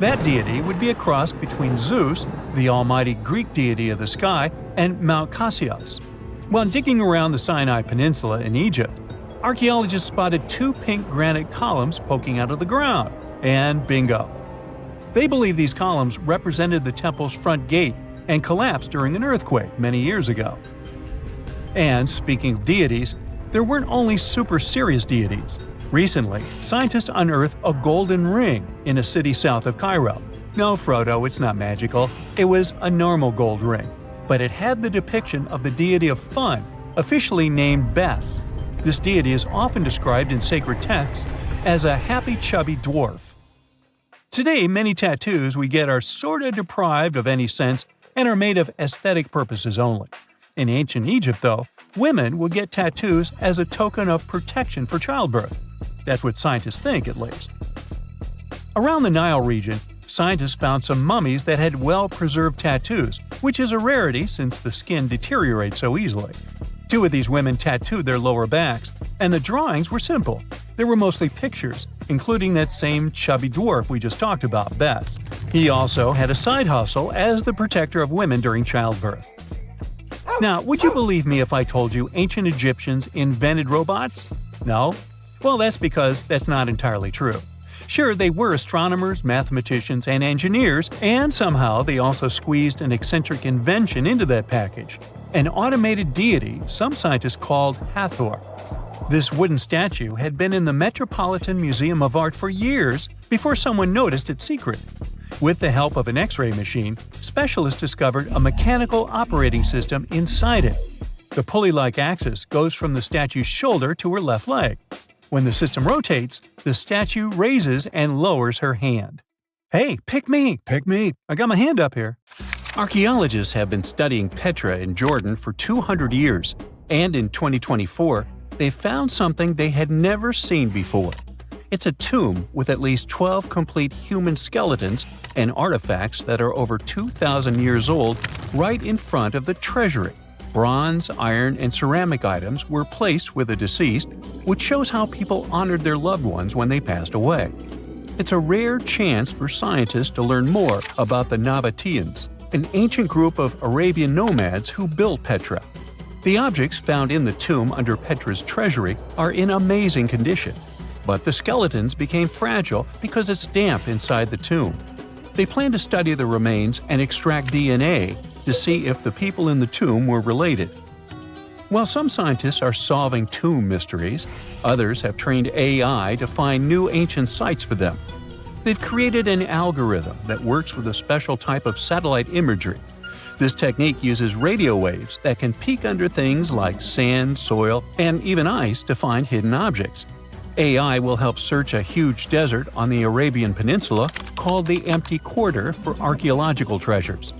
That deity would be a cross between Zeus, the almighty Greek deity of the sky, and Mount Cassios. While digging around the Sinai Peninsula in Egypt, archaeologists spotted two pink granite columns poking out of the ground, and bingo. They believe these columns represented the temple's front gate and collapsed during an earthquake many years ago. And speaking of deities, there weren't only super serious deities. Recently, scientists unearthed a golden ring in a city south of Cairo. No, Frodo, it's not magical. It was a normal gold ring, but it had the depiction of the deity of fun, officially named Bes. This deity is often described in sacred texts as a happy chubby dwarf. Today, many tattoos we get are sorta deprived of any sense and are made of aesthetic purposes only. In ancient Egypt, though, women would get tattoos as a token of protection for childbirth. That's what scientists think, at least. Around the Nile region, scientists found some mummies that had well-preserved tattoos, which is a rarity since the skin deteriorates so easily. Two of these women tattooed their lower backs, and the drawings were simple. They were mostly pictures, including that same chubby dwarf we just talked about, Bes. He also had a side hustle as the protector of women during childbirth. Now, would you believe me if I told you ancient Egyptians invented robots? No? Well, that's because that's not entirely true. Sure, they were astronomers, mathematicians, and engineers, and somehow they also squeezed an eccentric invention into that package – an automated deity some scientists called Hathor. This wooden statue had been in the Metropolitan Museum of Art for years before someone noticed its secret. With the help of an X-ray machine, specialists discovered a mechanical operating system inside it. The pulley-like axis goes from the statue's shoulder to her left leg. When the system rotates, the statue raises and lowers her hand. Hey, pick me! I got my hand up here. Archaeologists have been studying Petra in Jordan for 200 years, and in 2024, they found something they had never seen before. It's a tomb with at least 12 complete human skeletons and artifacts that are over 2,000 years old right in front of the treasury. Bronze, iron, and ceramic items were placed with the deceased, which shows how people honored their loved ones when they passed away. It's a rare chance for scientists to learn more about the Nabateans, an ancient group of Arabian nomads who built Petra. The objects found in the tomb under Petra's treasury are in amazing condition, but the skeletons became fragile because it's damp inside the tomb. They plan to study the remains and extract DNA to see if the people in the tomb were related. While some scientists are solving tomb mysteries, others have trained AI to find new ancient sites for them. They've created an algorithm that works with a special type of satellite imagery. This technique uses radio waves that can peek under things like sand, soil, and even ice to find hidden objects. AI will help search a huge desert on the Arabian Peninsula called the Empty Quarter for archaeological treasures.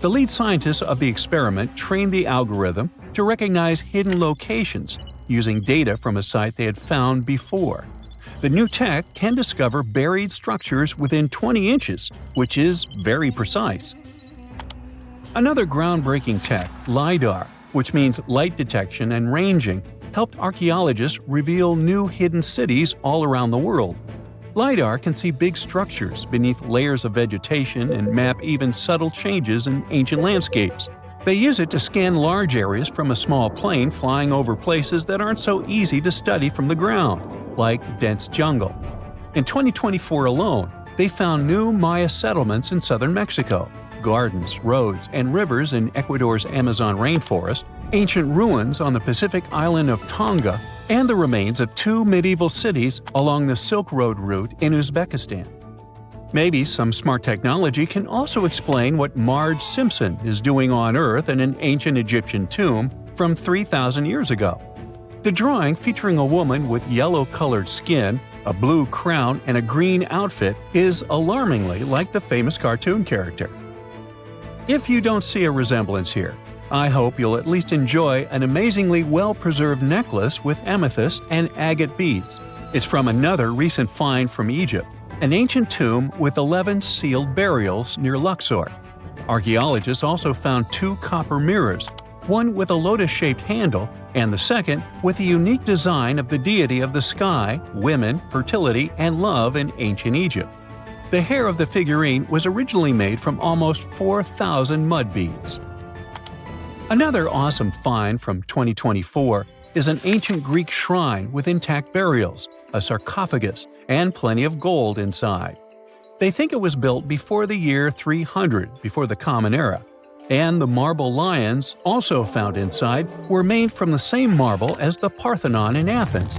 The lead scientists of the experiment trained the algorithm to recognize hidden locations using data from a site they had found before. The new tech can discover buried structures within 20 inches, which is very precise. Another groundbreaking tech, LiDAR, which means light detection and ranging, helped archaeologists reveal new hidden cities all around the world. LiDAR can see big structures beneath layers of vegetation and map even subtle changes in ancient landscapes. They use it to scan large areas from a small plane flying over places that aren't so easy to study from the ground, like dense jungle. In 2024 alone, they found new Maya settlements in southern Mexico, gardens, roads, and rivers in Ecuador's Amazon rainforest, ancient ruins on the Pacific island of Tonga, and the remains of 2 medieval cities along the Silk Road route in Uzbekistan. Maybe some smart technology can also explain what Marge Simpson is doing on Earth in an ancient Egyptian tomb from 3,000 years ago. The drawing, featuring a woman with yellow-colored skin, a blue crown, and a green outfit, is alarmingly like the famous cartoon character. If you don't see a resemblance here, I hope you'll at least enjoy an amazingly well-preserved necklace with amethyst and agate beads. It's from another recent find from Egypt, an ancient tomb with 11 sealed burials near Luxor. Archaeologists also found 2 copper mirrors, one with a lotus-shaped handle and the second with a unique design of the deity of the sky, women, fertility, and love in ancient Egypt. The hair of the figurine was originally made from almost 4,000 mud beads. Another awesome find from 2024 is an ancient Greek shrine with intact burials, a sarcophagus, and plenty of gold inside. They think it was built before the year 300 before the Common Era, and the marble lions, also found inside, were made from the same marble as the Parthenon in Athens.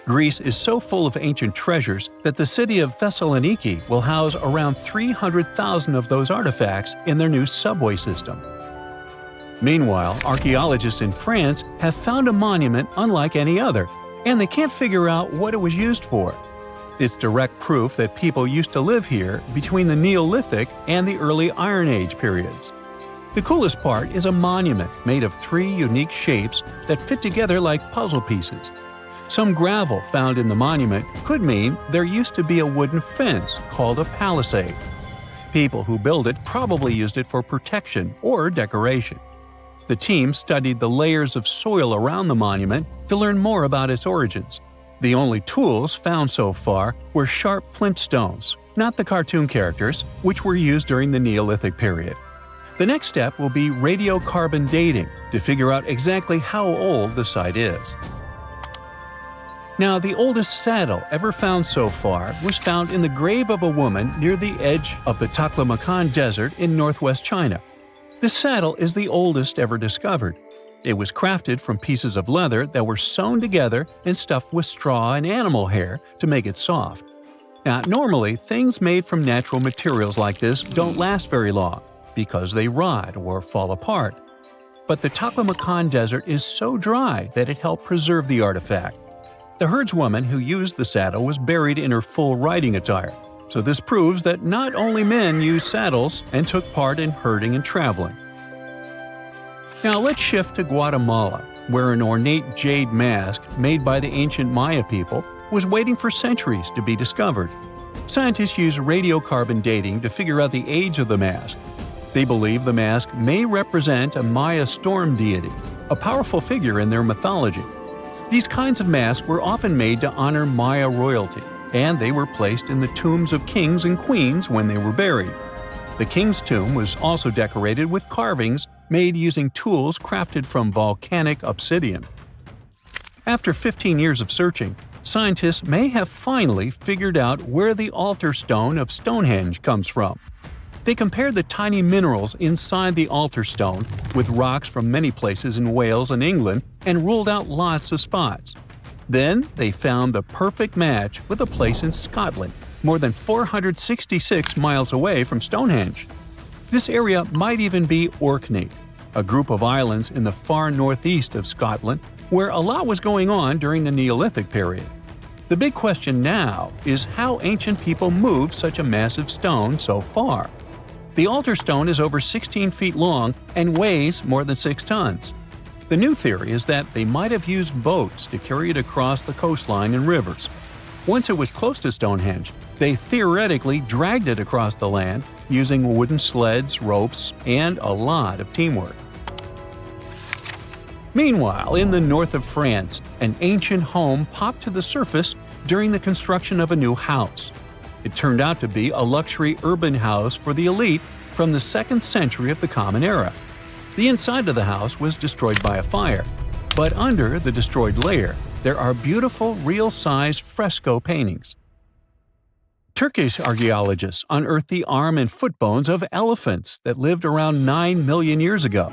Greece is so full of ancient treasures that the city of Thessaloniki will house around 300,000 of those artifacts in their new subway system. Meanwhile, archaeologists in France have found a monument unlike any other, and they can't figure out what it was used for. It's direct proof that people used to live here between the Neolithic and the early Iron Age periods. The coolest part is a monument made of 3 unique shapes that fit together like puzzle pieces. Some gravel found in the monument could mean there used to be a wooden fence called a palisade. People who built it probably used it for protection or decoration. The team studied the layers of soil around the monument to learn more about its origins. The only tools found so far were sharp flint stones, not the cartoon characters, which were used during the Neolithic period. The next step will be radiocarbon dating to figure out exactly how old the site is. Now, the oldest saddle ever found so far was found in the grave of a woman near the edge of the Taklamakan Desert in northwest China. This saddle is the oldest ever discovered. It was crafted from pieces of leather that were sewn together and stuffed with straw and animal hair to make it soft. Now, normally, things made from natural materials like this don't last very long because they rot or fall apart. But the Taklamakan Desert is so dry that it helped preserve the artifact. The herdswoman who used the saddle was buried in her full riding attire, so this proves that not only men used saddles and took part in herding and traveling. Now let's shift to Guatemala, where an ornate jade mask made by the ancient Maya people was waiting for centuries to be discovered. Scientists use radiocarbon dating to figure out the age of the mask. They believe the mask may represent a Maya storm deity, a powerful figure in their mythology. These kinds of masks were often made to honor Maya royalty, and they were placed in the tombs of kings and queens when they were buried. The king's tomb was also decorated with carvings made using tools crafted from volcanic obsidian. After 15 years of searching, scientists may have finally figured out where the altar stone of Stonehenge comes from. They compared the tiny minerals inside the altar stone with rocks from many places in Wales and England and ruled out lots of spots. Then they found the perfect match with a place in Scotland, more than 466 miles away from Stonehenge. This area might even be Orkney, a group of islands in the far northeast of Scotland where a lot was going on during the Neolithic period. The big question now is how ancient people moved such a massive stone so far. The altar stone is over 16 feet long and weighs more than 6 tons. The new theory is that they might have used boats to carry it across the coastline and rivers. Once it was close to Stonehenge, they theoretically dragged it across the land using wooden sleds, ropes, and a lot of teamwork. Meanwhile, in the north of France, an ancient home popped to the surface during the construction of a new house. It turned out to be a luxury urban house for the elite from the 2nd century of the Common Era. The inside of the house was destroyed by a fire, but under the destroyed layer, there are beautiful, real-size fresco paintings. Turkish archaeologists unearthed the arm and foot bones of elephants that lived around 9 million years ago.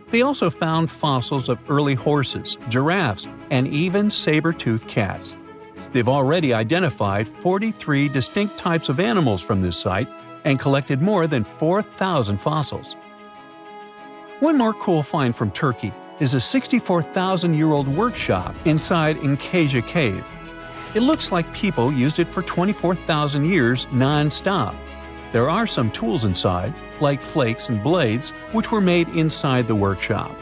They also found fossils of early horses, giraffes, and even saber-toothed cats. They've already identified 43 distinct types of animals from this site and collected more than 4,000 fossils. One more cool find from Turkey is a 64,000-year-old workshop inside Incaja Cave. It looks like people used it for 24,000 years non-stop. There are some tools inside, like flakes and blades, which were made inside the workshop.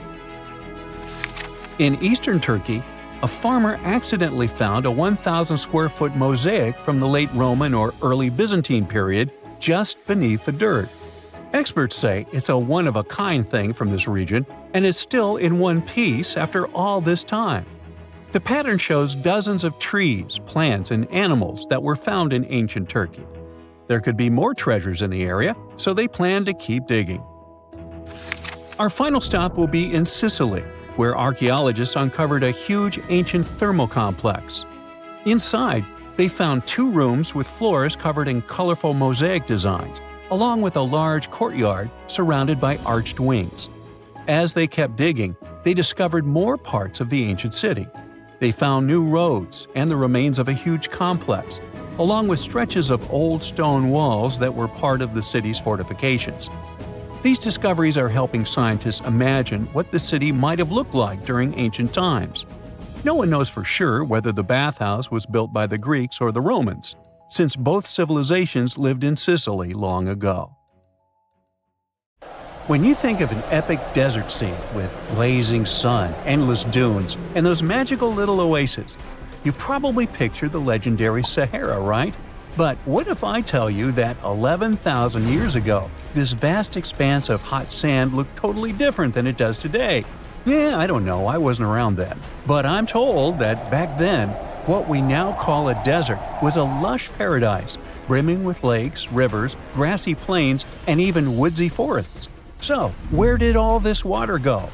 In eastern Turkey, a farmer accidentally found a 1,000-square-foot mosaic from the late Roman or early Byzantine period just beneath the dirt. Experts say it's a one-of-a-kind thing from this region, and is still in one piece after all this time. The pattern shows dozens of trees, plants, and animals that were found in ancient Turkey. There could be more treasures in the area, so they plan to keep digging. Our final stop will be in Sicily, where archaeologists uncovered a huge ancient thermal complex. Inside, they found 2 rooms with floors covered in colorful mosaic designs, along with a large courtyard surrounded by arched wings. As they kept digging, they discovered more parts of the ancient city. They found new roads and the remains of a huge complex, along with stretches of old stone walls that were part of the city's fortifications. These discoveries are helping scientists imagine what the city might have looked like during ancient times. No one knows for sure whether the bathhouse was built by the Greeks or the Romans, since both civilizations lived in Sicily long ago. When you think of an epic desert scene with blazing sun, endless dunes, and those magical little oases, you probably picture the legendary Sahara, right? But what if I tell you that 11,000 years ago, this vast expanse of hot sand looked totally different than it does today? Yeah, I don't know, I wasn't around then. But I'm told that back then, what we now call a desert was a lush paradise, brimming with lakes, rivers, grassy plains, and even woodsy forests. So, where did all this water go?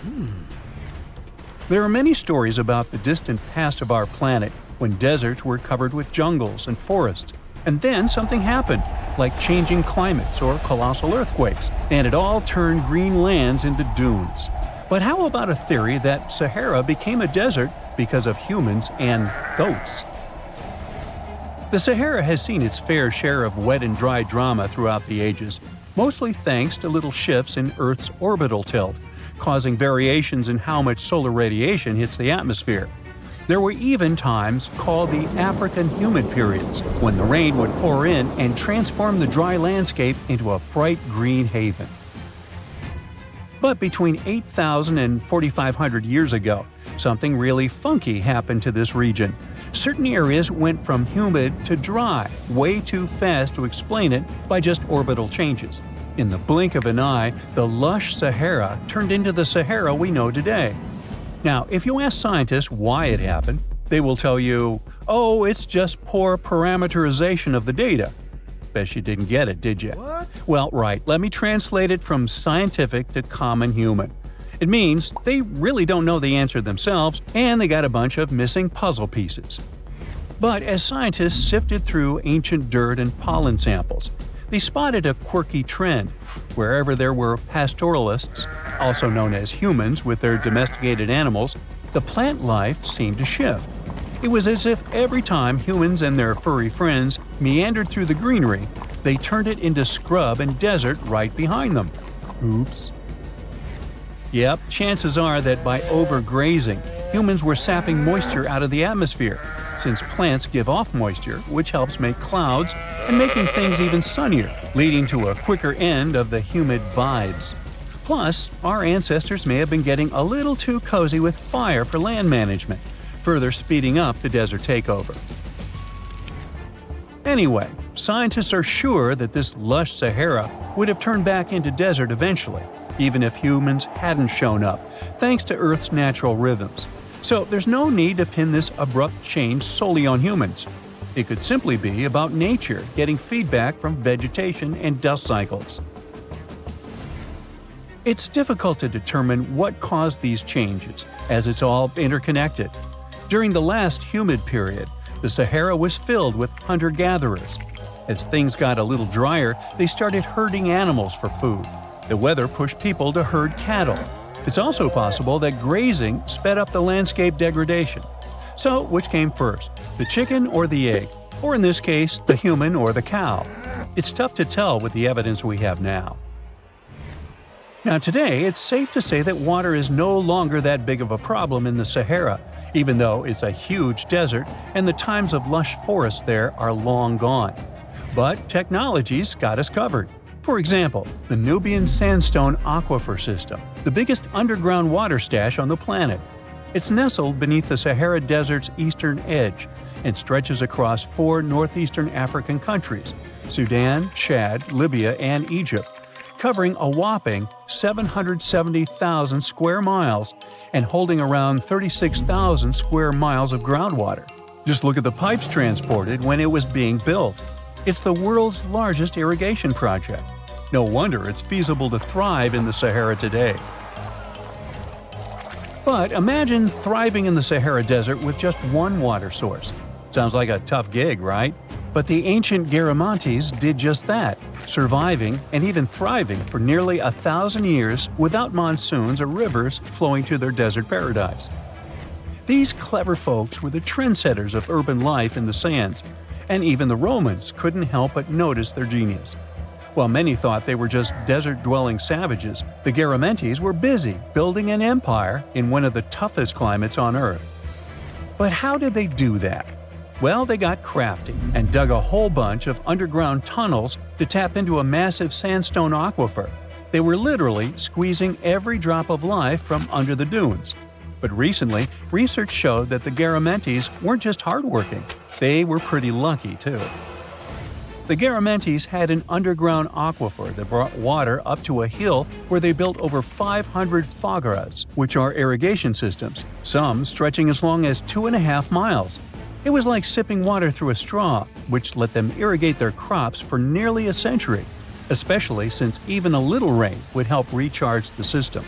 There are many stories about the distant past of our planet when deserts were covered with jungles and forests, and then something happened, like changing climates or colossal earthquakes, and it all turned green lands into dunes. But how about a theory that Sahara became a desert because of humans and goats? The Sahara has seen its fair share of wet and dry drama throughout the ages, mostly thanks to little shifts in Earth's orbital tilt, causing variations in how much solar radiation hits the atmosphere. There were even times called the African humid periods, when the rain would pour in and transform the dry landscape into a bright green haven. But between 8,000 and 4,500 years ago, something really funky happened to this region. Certain areas went from humid to dry way too fast to explain it by just orbital changes. In the blink of an eye, the lush Sahara turned into the Sahara we know today. Now, if you ask scientists why it happened, they will tell you, oh, it's just poor parameterization of the data. Bet you didn't get it, did you? What? Well, right, let me translate it from scientific to common human. It means they really don't know the answer themselves, and they got a bunch of missing puzzle pieces. But as scientists sifted through ancient dirt and pollen samples, they spotted a quirky trend. Wherever there were pastoralists, also known as humans with their domesticated animals, the plant life seemed to shift. It was as if every time humans and their furry friends meandered through the greenery, they turned it into scrub and desert right behind them. Oops. Yep, chances are that by overgrazing, humans were sapping moisture out of the atmosphere, since plants give off moisture, which helps make clouds and making things even sunnier, leading to a quicker end of the humid vibes. Plus, our ancestors may have been getting a little too cozy with fire for land management, further speeding up the desert takeover. Anyway, scientists are sure that this lush Sahara would have turned back into desert eventually, even if humans hadn't shown up, thanks to Earth's natural rhythms. So there's no need to pin this abrupt change solely on humans. It could simply be about nature getting feedback from vegetation and dust cycles. It's difficult to determine what caused these changes, as it's all interconnected. During the last humid period, the Sahara was filled with hunter-gatherers. As things got a little drier, they started herding animals for food. The weather pushed people to herd cattle. It's also possible that grazing sped up the landscape degradation. So, which came first, the chicken or the egg? Or in this case, the human or the cow? It's tough to tell with the evidence we have now. Now today, it's safe to say that water is no longer that big of a problem in the Sahara, even though it's a huge desert and the times of lush forests there are long gone. But technology's got us covered. For example, the Nubian Sandstone Aquifer System, the biggest underground water stash on the planet. It's nestled beneath the Sahara Desert's eastern edge and stretches across 4 northeastern African countries – Sudan, Chad, Libya, and Egypt, covering a whopping 770,000 square miles and holding around 36,000 square miles of groundwater. Just look at the pipes transported when it was being built. It's the world's largest irrigation project. No wonder it's feasible to thrive in the Sahara today. But imagine thriving in the Sahara Desert with just one water source. Sounds like a tough gig, right? But the ancient Garamantes did just that, surviving and even thriving for nearly 1,000 years without monsoons or rivers flowing to their desert paradise. These clever folks were the trendsetters of urban life in the sands, and even the Romans couldn't help but notice their genius. While many thought they were just desert-dwelling savages, the Garamantes were busy building an empire in one of the toughest climates on Earth. But how did they do that? Well, they got crafty and dug a whole bunch of underground tunnels to tap into a massive sandstone aquifer. They were literally squeezing every drop of life from under the dunes. But recently, research showed that the Garamantes weren't just hardworking, they were pretty lucky too. The Garamantes had an underground aquifer that brought water up to a hill where they built over 500 fogaras, which are irrigation systems, some stretching as long as 2.5 miles. It was like sipping water through a straw, which let them irrigate their crops for nearly a century, especially since even a little rain would help recharge the system.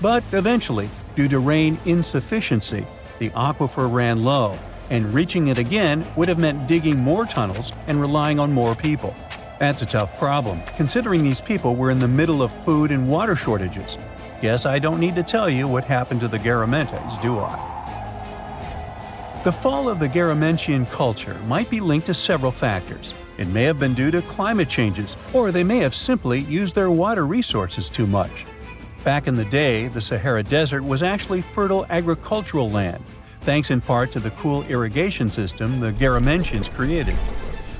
But eventually, due to rain insufficiency, the aquifer ran low, and reaching it again would have meant digging more tunnels and relying on more people. That's a tough problem, considering these people were in the middle of food and water shortages. Guess I don't need to tell you what happened to the Garamantes, do I? The fall of the Garamantian culture might be linked to several factors. It may have been due to climate changes, or they may have simply used their water resources too much. Back in the day, the Sahara Desert was actually fertile agricultural land, thanks in part to the cool irrigation system the Garamantians created.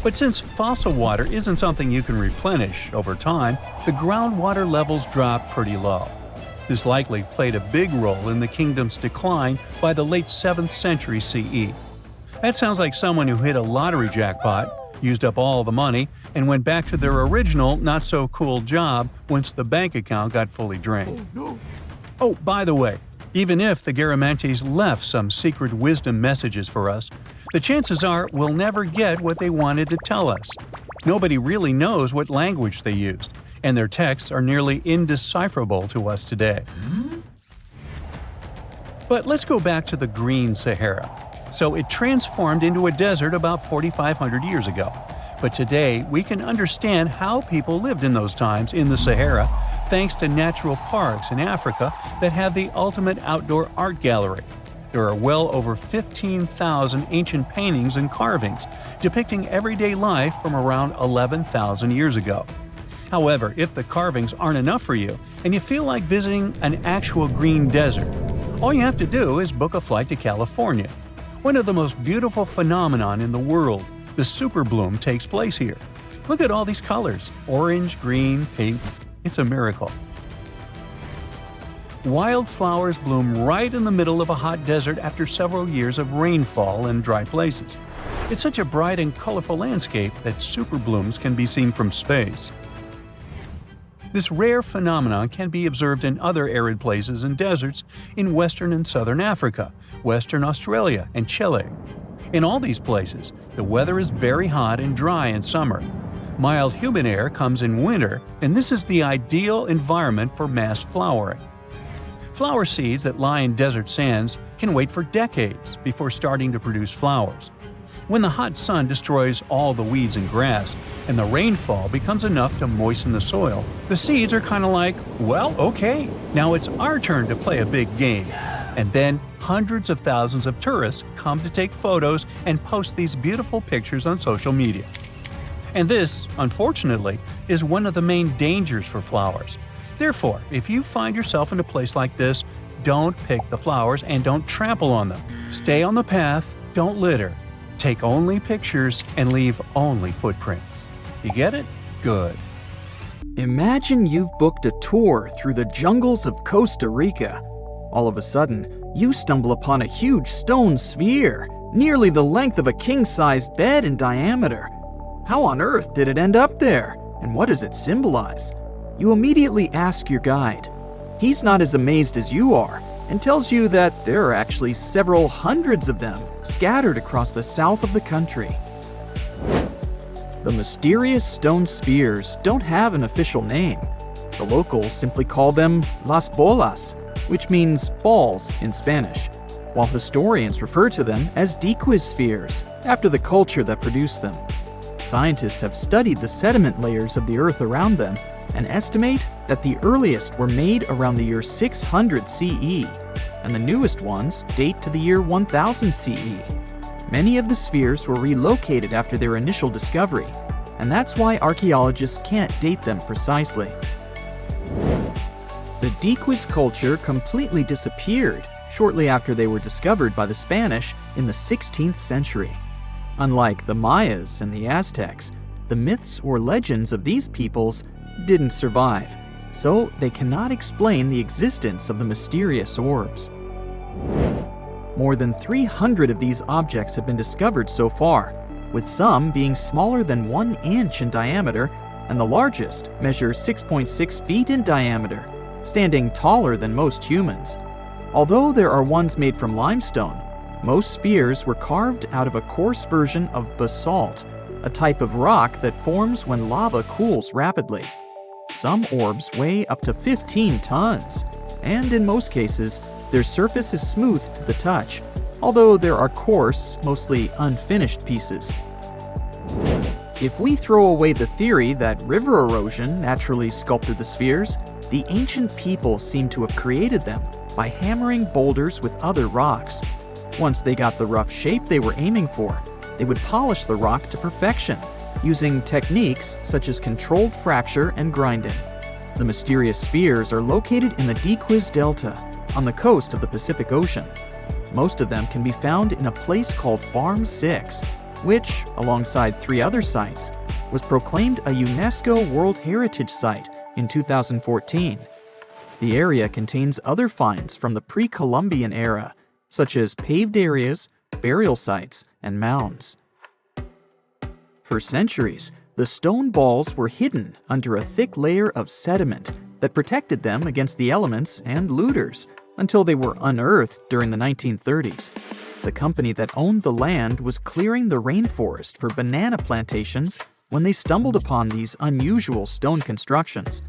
But since fossil water isn't something you can replenish over time, the groundwater levels dropped pretty low. This likely played a big role in the kingdom's decline by the late 7th century CE. That sounds like someone who hit a lottery jackpot, used up all the money, and went back to their original not-so-cool job once the bank account got fully drained. Oh, by the way, even if the Garamantes left some secret wisdom messages for us, the chances are we'll never get what they wanted to tell us. Nobody really knows what language they used, and their texts are nearly indecipherable to us today. But let's go back to the Green Sahara. So it transformed into a desert about 4,500 years ago. But today, we can understand how people lived in those times in the Sahara thanks to natural parks in Africa that have the ultimate outdoor art gallery. There are well over 15,000 ancient paintings and carvings depicting everyday life from around 11,000 years ago. However, if the carvings aren't enough for you and you feel like visiting an actual green desert, all you have to do is book a flight to California. One of the most beautiful phenomenon in the world, the super bloom, takes place here. Look at all these colors – orange, green, pink. It's a miracle. Wildflowers bloom right in the middle of a hot desert after several years of rainfall in dry places. It's such a bright and colorful landscape that super blooms can be seen from space. This rare phenomenon can be observed in other arid places and deserts in western and southern Africa, Western Australia, and Chile. In all these places, the weather is very hot and dry in summer. Mild humid air comes in winter, and this is the ideal environment for mass flowering. Flower seeds that lie in desert sands can wait for decades before starting to produce flowers. When the hot sun destroys all the weeds and grass, and the rainfall becomes enough to moisten the soil, the seeds are kind of like, well, okay, now it's our turn to play a big game. And then hundreds of thousands of tourists come to take photos and post these beautiful pictures on social media. And this, unfortunately, is one of the main dangers for flowers. Therefore, if you find yourself in a place like this, don't pick the flowers and don't trample on them. Stay on the path, don't litter. Take only pictures and leave only footprints. You get it? Good. Imagine you've booked a tour through the jungles of Costa Rica. All of a sudden, you stumble upon a huge stone sphere, nearly the length of a king-sized bed in diameter. How on earth did it end up there? And what does it symbolize? You immediately ask your guide. He's not as amazed as you are and tells you that there are actually several hundreds of them scattered across the south of the country. The mysterious stone spheres don't have an official name. The locals simply call them las bolas, which means balls in Spanish, while historians refer to them as decospheres, after the culture that produced them. Scientists have studied the sediment layers of the earth around them and estimate that the earliest were made around the year 600 CE, and the newest ones date to the year 1000 CE. Many of the spheres were relocated after their initial discovery, and that's why archaeologists can't date them precisely. The dequis culture completely disappeared shortly after they were discovered by the Spanish in the 16th century. Unlike the Mayas and the Aztecs, the myths or legends of these peoples didn't survive, so they cannot explain the existence of the mysterious orbs. More than 300 of these objects have been discovered so far, with some being smaller than 1 inch in diameter, and the largest measures 6.6 feet in diameter, standing taller than most humans. Although there are ones made from limestone, most spheres were carved out of a coarse version of basalt, a type of rock that forms when lava cools rapidly. Some orbs weigh up to 15 tons, and in most cases, their surface is smooth to the touch, although there are coarse, mostly unfinished pieces. If we throw away the theory that river erosion naturally sculpted the spheres, the ancient people seem to have created them by hammering boulders with other rocks. Once they got the rough shape they were aiming for, they would polish the rock to perfection, using techniques such as controlled fracture and grinding. The mysterious spheres are located in the Dequis Delta, on the coast of the Pacific Ocean. Most of them can be found in a place called Farm 6, which, alongside 3 other sites, was proclaimed a UNESCO World Heritage Site in 2014. The area contains other finds from the pre-Columbian era, such as paved areas, burial sites, and mounds. For centuries, the stone balls were hidden under a thick layer of sediment that protected them against the elements and looters until they were unearthed during the 1930s. The company that owned the land was clearing the rainforest for banana plantations when they stumbled upon these unusual stone constructions.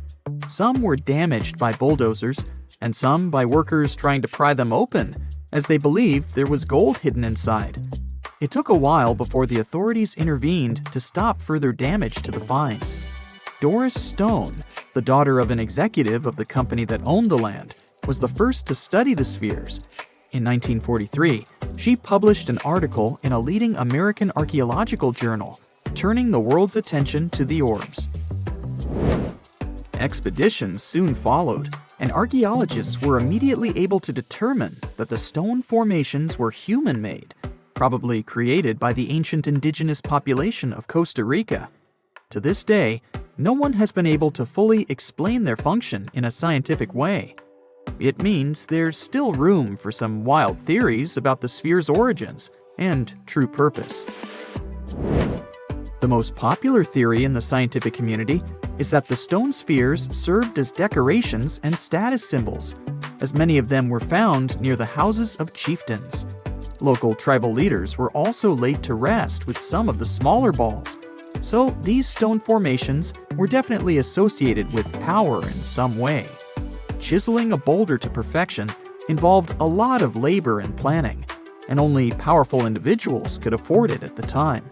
Some were damaged by bulldozers, and some by workers trying to pry them open, as they believed there was gold hidden inside. It took a while before the authorities intervened to stop further damage to the finds. Doris Stone, the daughter of an executive of the company that owned the land, was the first to study the spheres. In 1943, she published an article in a leading American archaeological journal, turning the world's attention to the orbs. Expeditions soon followed, and archaeologists were immediately able to determine that the stone formations were human-made, probably created by the ancient indigenous population of Costa Rica. To this day, no one has been able to fully explain their function in a scientific way. It means there's still room for some wild theories about the sphere's origins and true purpose. The most popular theory in the scientific community is that the stone spheres served as decorations and status symbols, as many of them were found near the houses of chieftains. Local tribal leaders were also laid to rest with some of the smaller balls, so these stone formations were definitely associated with power in some way. Chiseling a boulder to perfection involved a lot of labor and planning, and only powerful individuals could afford it at the time.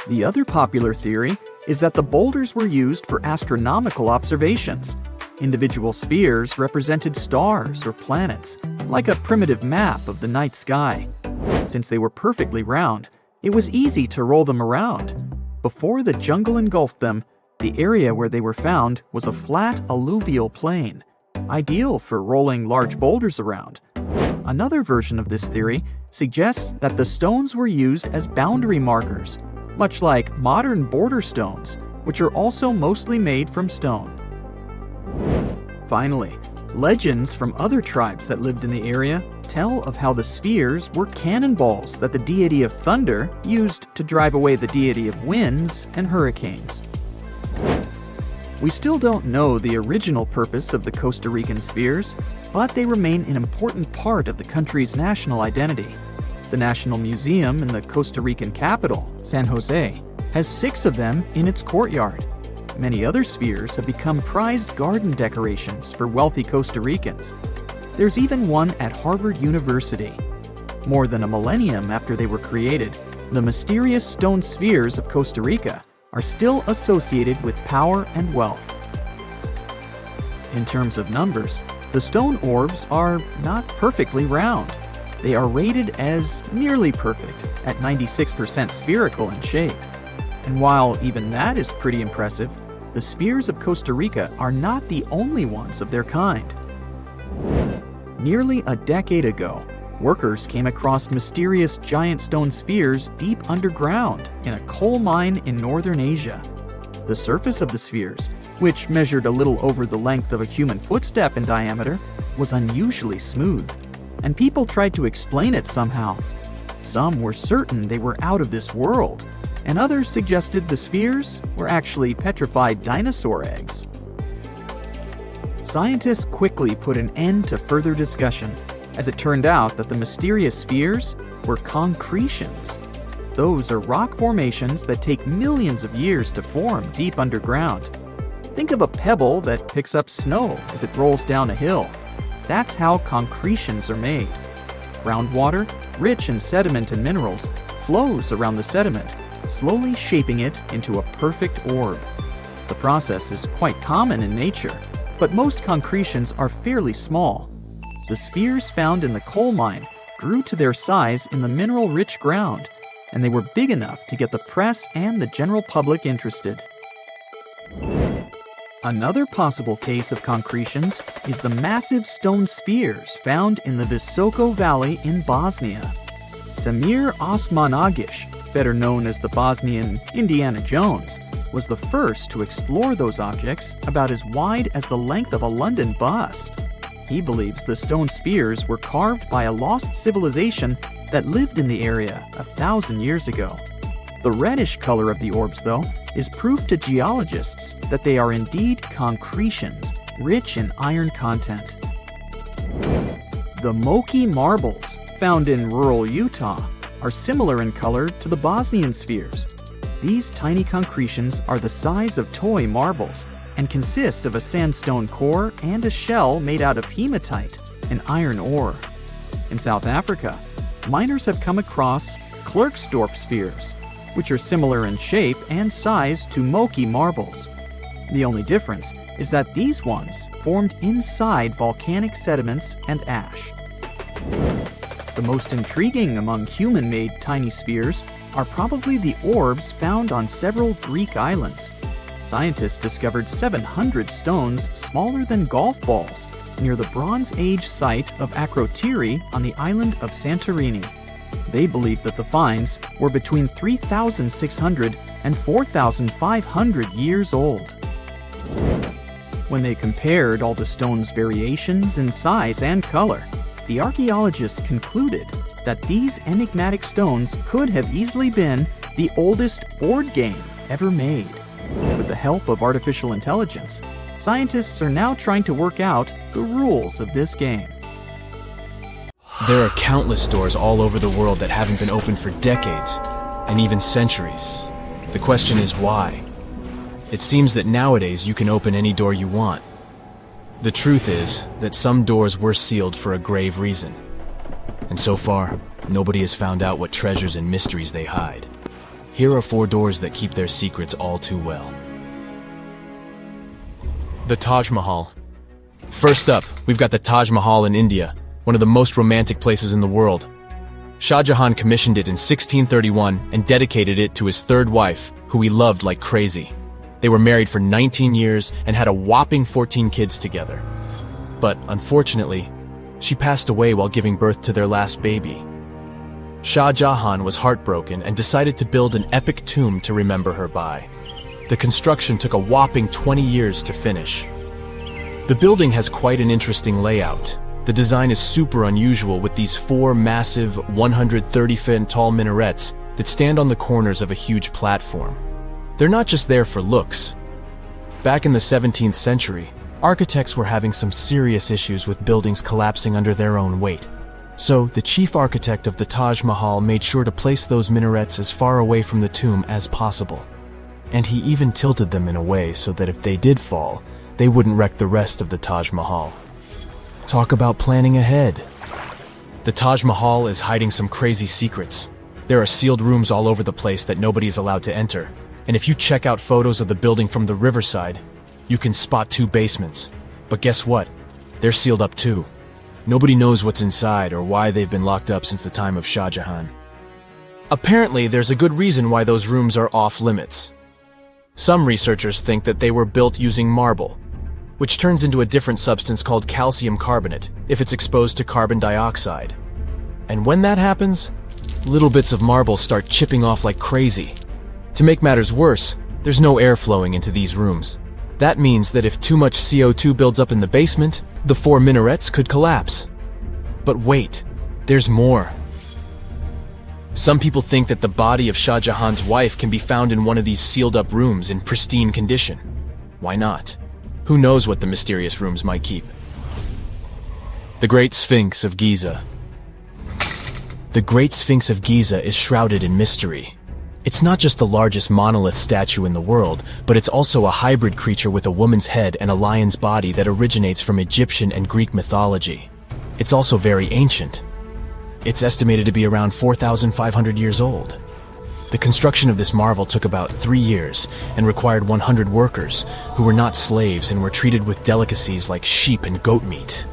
The other popular theory is that the boulders were used for astronomical observations. Individual spheres represented stars or planets, like a primitive map of the night sky. Since they were perfectly round, it was easy to roll them around. Before the jungle engulfed them, the area where they were found was a flat alluvial plain, ideal for rolling large boulders around. Another version of this theory suggests that the stones were used as boundary markers, much like modern border stones, which are also mostly made from stone. Finally, legends from other tribes that lived in the area tell of how the spheres were cannonballs that the deity of thunder used to drive away the deity of winds and hurricanes. We still don't know the original purpose of the Costa Rican spheres, but they remain an important part of the country's national identity. The National Museum in the Costa Rican capital, San Jose, has 6 of them in its courtyard. Many other spheres have become prized garden decorations for wealthy Costa Ricans. There's even one at Harvard University. More than a millennium after they were created, the mysterious stone spheres of Costa Rica are still associated with power and wealth. In terms of numbers, the stone orbs are not perfectly round. They are rated as nearly perfect, at 96% spherical in shape. And while even that is pretty impressive, the spheres of Costa Rica are not the only ones of their kind. Nearly a decade ago, workers came across mysterious giant stone spheres deep underground in a coal mine in northern Asia. The surface of the spheres, which measured a little over the length of a human footstep in diameter, was unusually smooth, and people tried to explain it somehow. Some were certain they were out of this world, and others suggested the spheres were actually petrified dinosaur eggs. Scientists quickly put an end to further discussion, as it turned out that the mysterious spheres were concretions. Those are rock formations that take millions of years to form deep underground. Think of a pebble that picks up snow as it rolls down a hill. That's how concretions are made. Groundwater, rich in sediment and minerals, flows around the sediment, slowly shaping it into a perfect orb. The process is quite common in nature, but most concretions are fairly small. The spheres found in the coal mine grew to their size in the mineral-rich ground, and they were big enough to get the press and the general public interested. Another possible case of concretions is the massive stone spheres found in the Visoko Valley in Bosnia. Samir Osmanagic, better known as the Bosnian Indiana Jones, was the first to explore those objects about as wide as the length of a London bus. He believes the stone spheres were carved by a lost civilization that lived in the area 1,000 years ago. The reddish color of the orbs, though, is proof to geologists that they are indeed concretions, rich in iron content. The Moki marbles, found in rural Utah, are similar in color to the Bosnian spheres. These tiny concretions are the size of toy marbles and consist of a sandstone core and a shell made out of hematite, an iron ore. In South Africa, miners have come across Klerksdorp spheres, which are similar in shape and size to Moki marbles. The only difference is that these ones formed inside volcanic sediments and ash. The most intriguing among human-made tiny spheres are probably the orbs found on several Greek islands. Scientists discovered 700 stones smaller than golf balls near the Bronze Age site of Akrotiri on the island of Santorini. They believe that the finds were between 3,600 and 4,500 years old. When they compared all the stones' variations in size and color, the archaeologists concluded that these enigmatic stones could have easily been the oldest board game ever made. With the help of artificial intelligence, scientists are now trying to work out the rules of this game. There are countless doors all over the world that haven't been opened for decades, and even centuries. The question is why? It seems that nowadays you can open any door you want. The truth is that some doors were sealed for a grave reason. And so far, nobody has found out what treasures and mysteries they hide. Here are 4 doors that keep their secrets all too well. The Taj Mahal. First up, we've got the Taj Mahal in India, one of the most romantic places in the world. Shah Jahan commissioned it in 1631 and dedicated it to his 3rd wife, who he loved like crazy. They were married for 19 years and had a whopping 14 kids together. But unfortunately, she passed away while giving birth to their last baby. Shah Jahan was heartbroken and decided to build an epic tomb to remember her by. The construction took a whopping 20 years to finish. The building has quite an interesting layout. The design is super unusual with these 4 massive 130-foot tall minarets that stand on the corners of a huge platform. They're not just there for looks. Back in the 17th century, architects were having some serious issues with buildings collapsing under their own weight. So, the chief architect of the Taj Mahal made sure to place those minarets as far away from the tomb as possible. And he even tilted them in a way so that if they did fall, they wouldn't wreck the rest of the Taj Mahal. Talk about planning ahead. The Taj Mahal is hiding some crazy secrets. There are sealed rooms all over the place that nobody is allowed to enter. And if you check out photos of the building from the riverside, you can spot 2 basements. But guess what? They're sealed up too. Nobody knows what's inside or why they've been locked up since the time of Shah Jahan. Apparently, there's a good reason why those rooms are off limits. Some researchers think that they were built using marble, which turns into a different substance called calcium carbonate if it's exposed to carbon dioxide. And when that happens, little bits of marble start chipping off like crazy. To make matters worse, there's no air flowing into these rooms. That means that if too much CO2 builds up in the basement, the 4 minarets could collapse. But wait, there's more. Some people think that the body of Shah Jahan's wife can be found in one of these sealed-up rooms in pristine condition. Why not? Who knows what the mysterious rooms might keep? The Great Sphinx of Giza. The Great Sphinx of Giza is shrouded in mystery. It's not just the largest monolith statue in the world, but it's also a hybrid creature with a woman's head and a lion's body that originates from Egyptian and Greek mythology. It's also very ancient. It's estimated to be around 4,500 years old. The construction of this marvel took about 3 years and required 100 workers who were not slaves and were treated with delicacies like sheep and goat meat.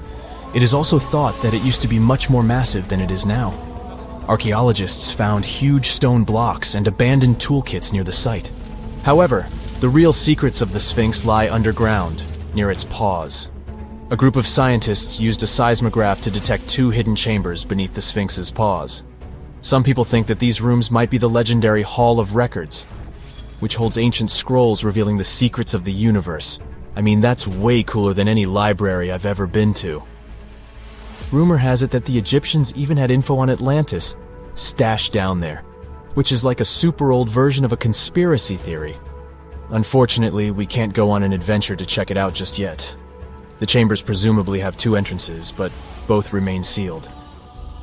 It is also thought that it used to be much more massive than it is now. Archaeologists found huge stone blocks and abandoned toolkits near the site. However, the real secrets of the Sphinx lie underground, near its paws. A group of scientists used a seismograph to detect 2 hidden chambers beneath the Sphinx's paws. Some people think that these rooms might be the legendary Hall of Records, which holds ancient scrolls revealing the secrets of the universe. I mean, that's way cooler than any library I've ever been to. Rumor has it that the Egyptians even had info on Atlantis stashed down there, which is like a super old version of a conspiracy theory. Unfortunately, we can't go on an adventure to check it out just yet. The chambers presumably have 2 entrances, but both remain sealed.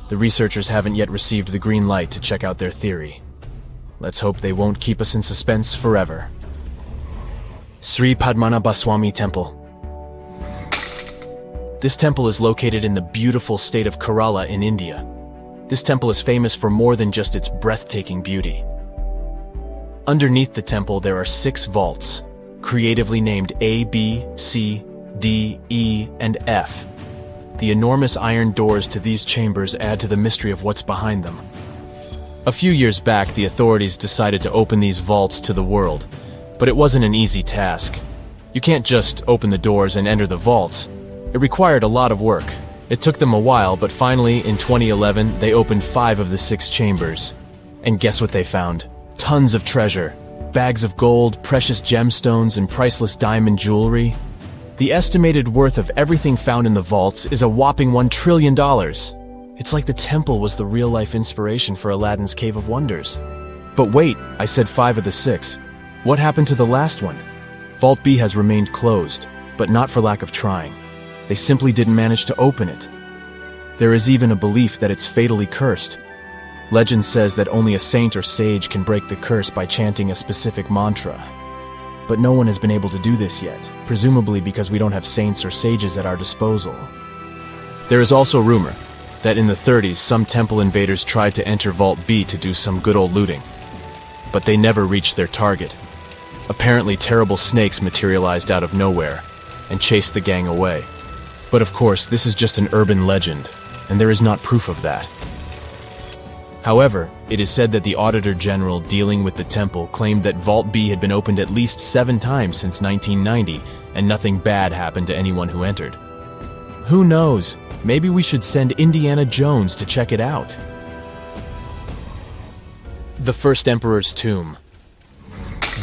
The researchers haven't yet received the green light to check out their theory. Let's hope they won't keep us in suspense forever. Sri Padmanabhaswamy Temple. This temple is located in the beautiful state of Kerala in India. This temple is famous for more than just its breathtaking beauty. Underneath the temple there are 6 vaults, creatively named A, B, C, D, E, and F. the enormous iron doors to these chambers add to the mystery of what's behind them. A few years back, the authorities decided to open these vaults to the world, but it wasn't an easy task. You can't just open the doors and enter the vaults. It required a lot of work. It took them a while, but finally, in 2011, they opened 5 of the 6 chambers. And guess what they found? Tons of treasure. Bags of gold, precious gemstones, and priceless diamond jewelry. The estimated worth of everything found in the vaults is a whopping $1 trillion. It's like the temple was the real-life inspiration for Aladdin's Cave of Wonders. But wait, I said 5 of the 6. What happened to the last one? Vault B has remained closed, but not for lack of trying. They simply didn't manage to open it. There is even a belief that it's fatally cursed. Legend says that only a saint or sage can break the curse by chanting a specific mantra. But no one has been able to do this yet, presumably because we don't have saints or sages at our disposal. There is also rumor that in the 30s, some temple invaders tried to enter Vault B to do some good old looting. But they never reached their target. Apparently, terrible snakes materialized out of nowhere and chased the gang away. But of course, this is just an urban legend, and there is not proof of that. However, it is said that the Auditor General dealing with the temple claimed that Vault B had been opened at least 7 times since 1990, and nothing bad happened to anyone who entered. Who knows? Maybe we should send Indiana Jones to check it out. The First Emperor's Tomb.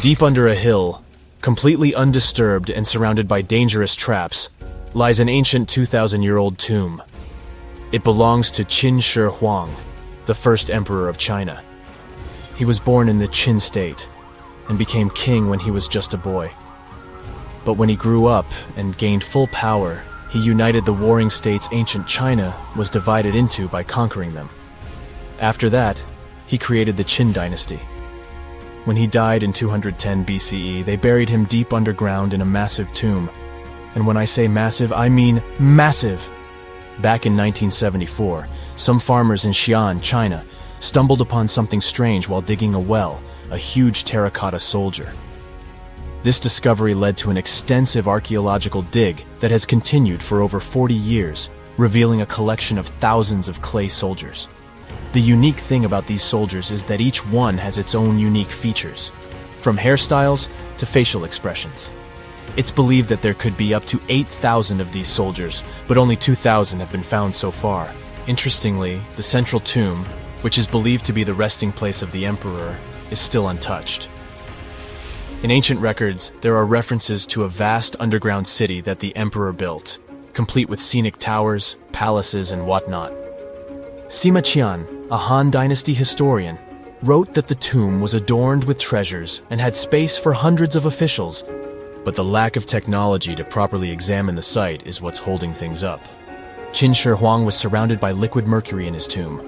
Deep under a hill, completely undisturbed and surrounded by dangerous traps, lies an ancient 2,000-year-old tomb. It belongs to Qin Shi Huang, the first emperor of China. He was born in the Qin state and became king when he was just a boy. But when he grew up and gained full power, he united the warring states ancient China was divided into by conquering them. After that, he created the Qin dynasty. When he died in 210 BCE, they buried him deep underground in a massive tomb. And when I say massive, I mean massive! Back in 1974, some farmers in Xi'an, China, stumbled upon something strange while digging a well, a huge terracotta soldier. This discovery led to an extensive archaeological dig that has continued for over 40 years, revealing a collection of thousands of clay soldiers. The unique thing about these soldiers is that each one has its own unique features, from hairstyles to facial expressions. It's believed that there could be up to 8,000 of these soldiers, but only 2,000 have been found so far. Interestingly, the central tomb, which is believed to be the resting place of the emperor, is still untouched. In ancient records, there are references to a vast underground city that the emperor built, complete with scenic towers, palaces, and whatnot. Sima Qian, a Han Dynasty historian, wrote that the tomb was adorned with treasures and had space for hundreds of officials, but the lack of technology to properly examine the site is what's holding things up. Qin Shi Huang was surrounded by liquid mercury in his tomb,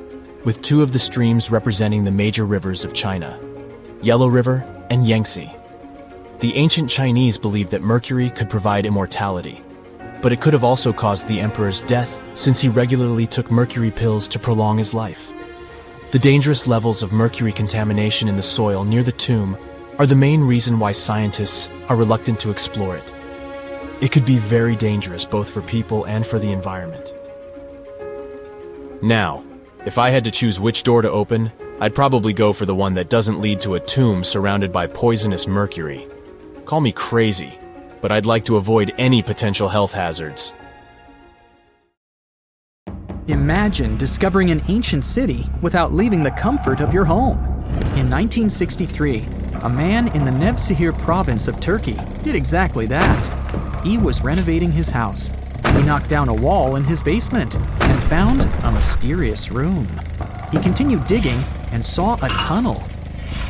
with 2 of the streams representing the major rivers of China, Yellow River and Yangtze. The ancient Chinese believed that mercury could provide immortality, but it could have also caused the emperor's death since he regularly took mercury pills to prolong his life. The dangerous levels of mercury contamination in the soil near the tomb are the main reason why scientists are reluctant to explore it. It could be very dangerous both for people and for the environment. Now, if I had to choose which door to open, I'd probably go for the one that doesn't lead to a tomb surrounded by poisonous mercury. Call me crazy, but I'd like to avoid any potential health hazards. Imagine discovering an ancient city without leaving the comfort of your home. In 1963, a man in the Nevşehir province of Turkey did exactly that. He was renovating his house. He knocked down a wall in his basement and found a mysterious room. He continued digging and saw a tunnel.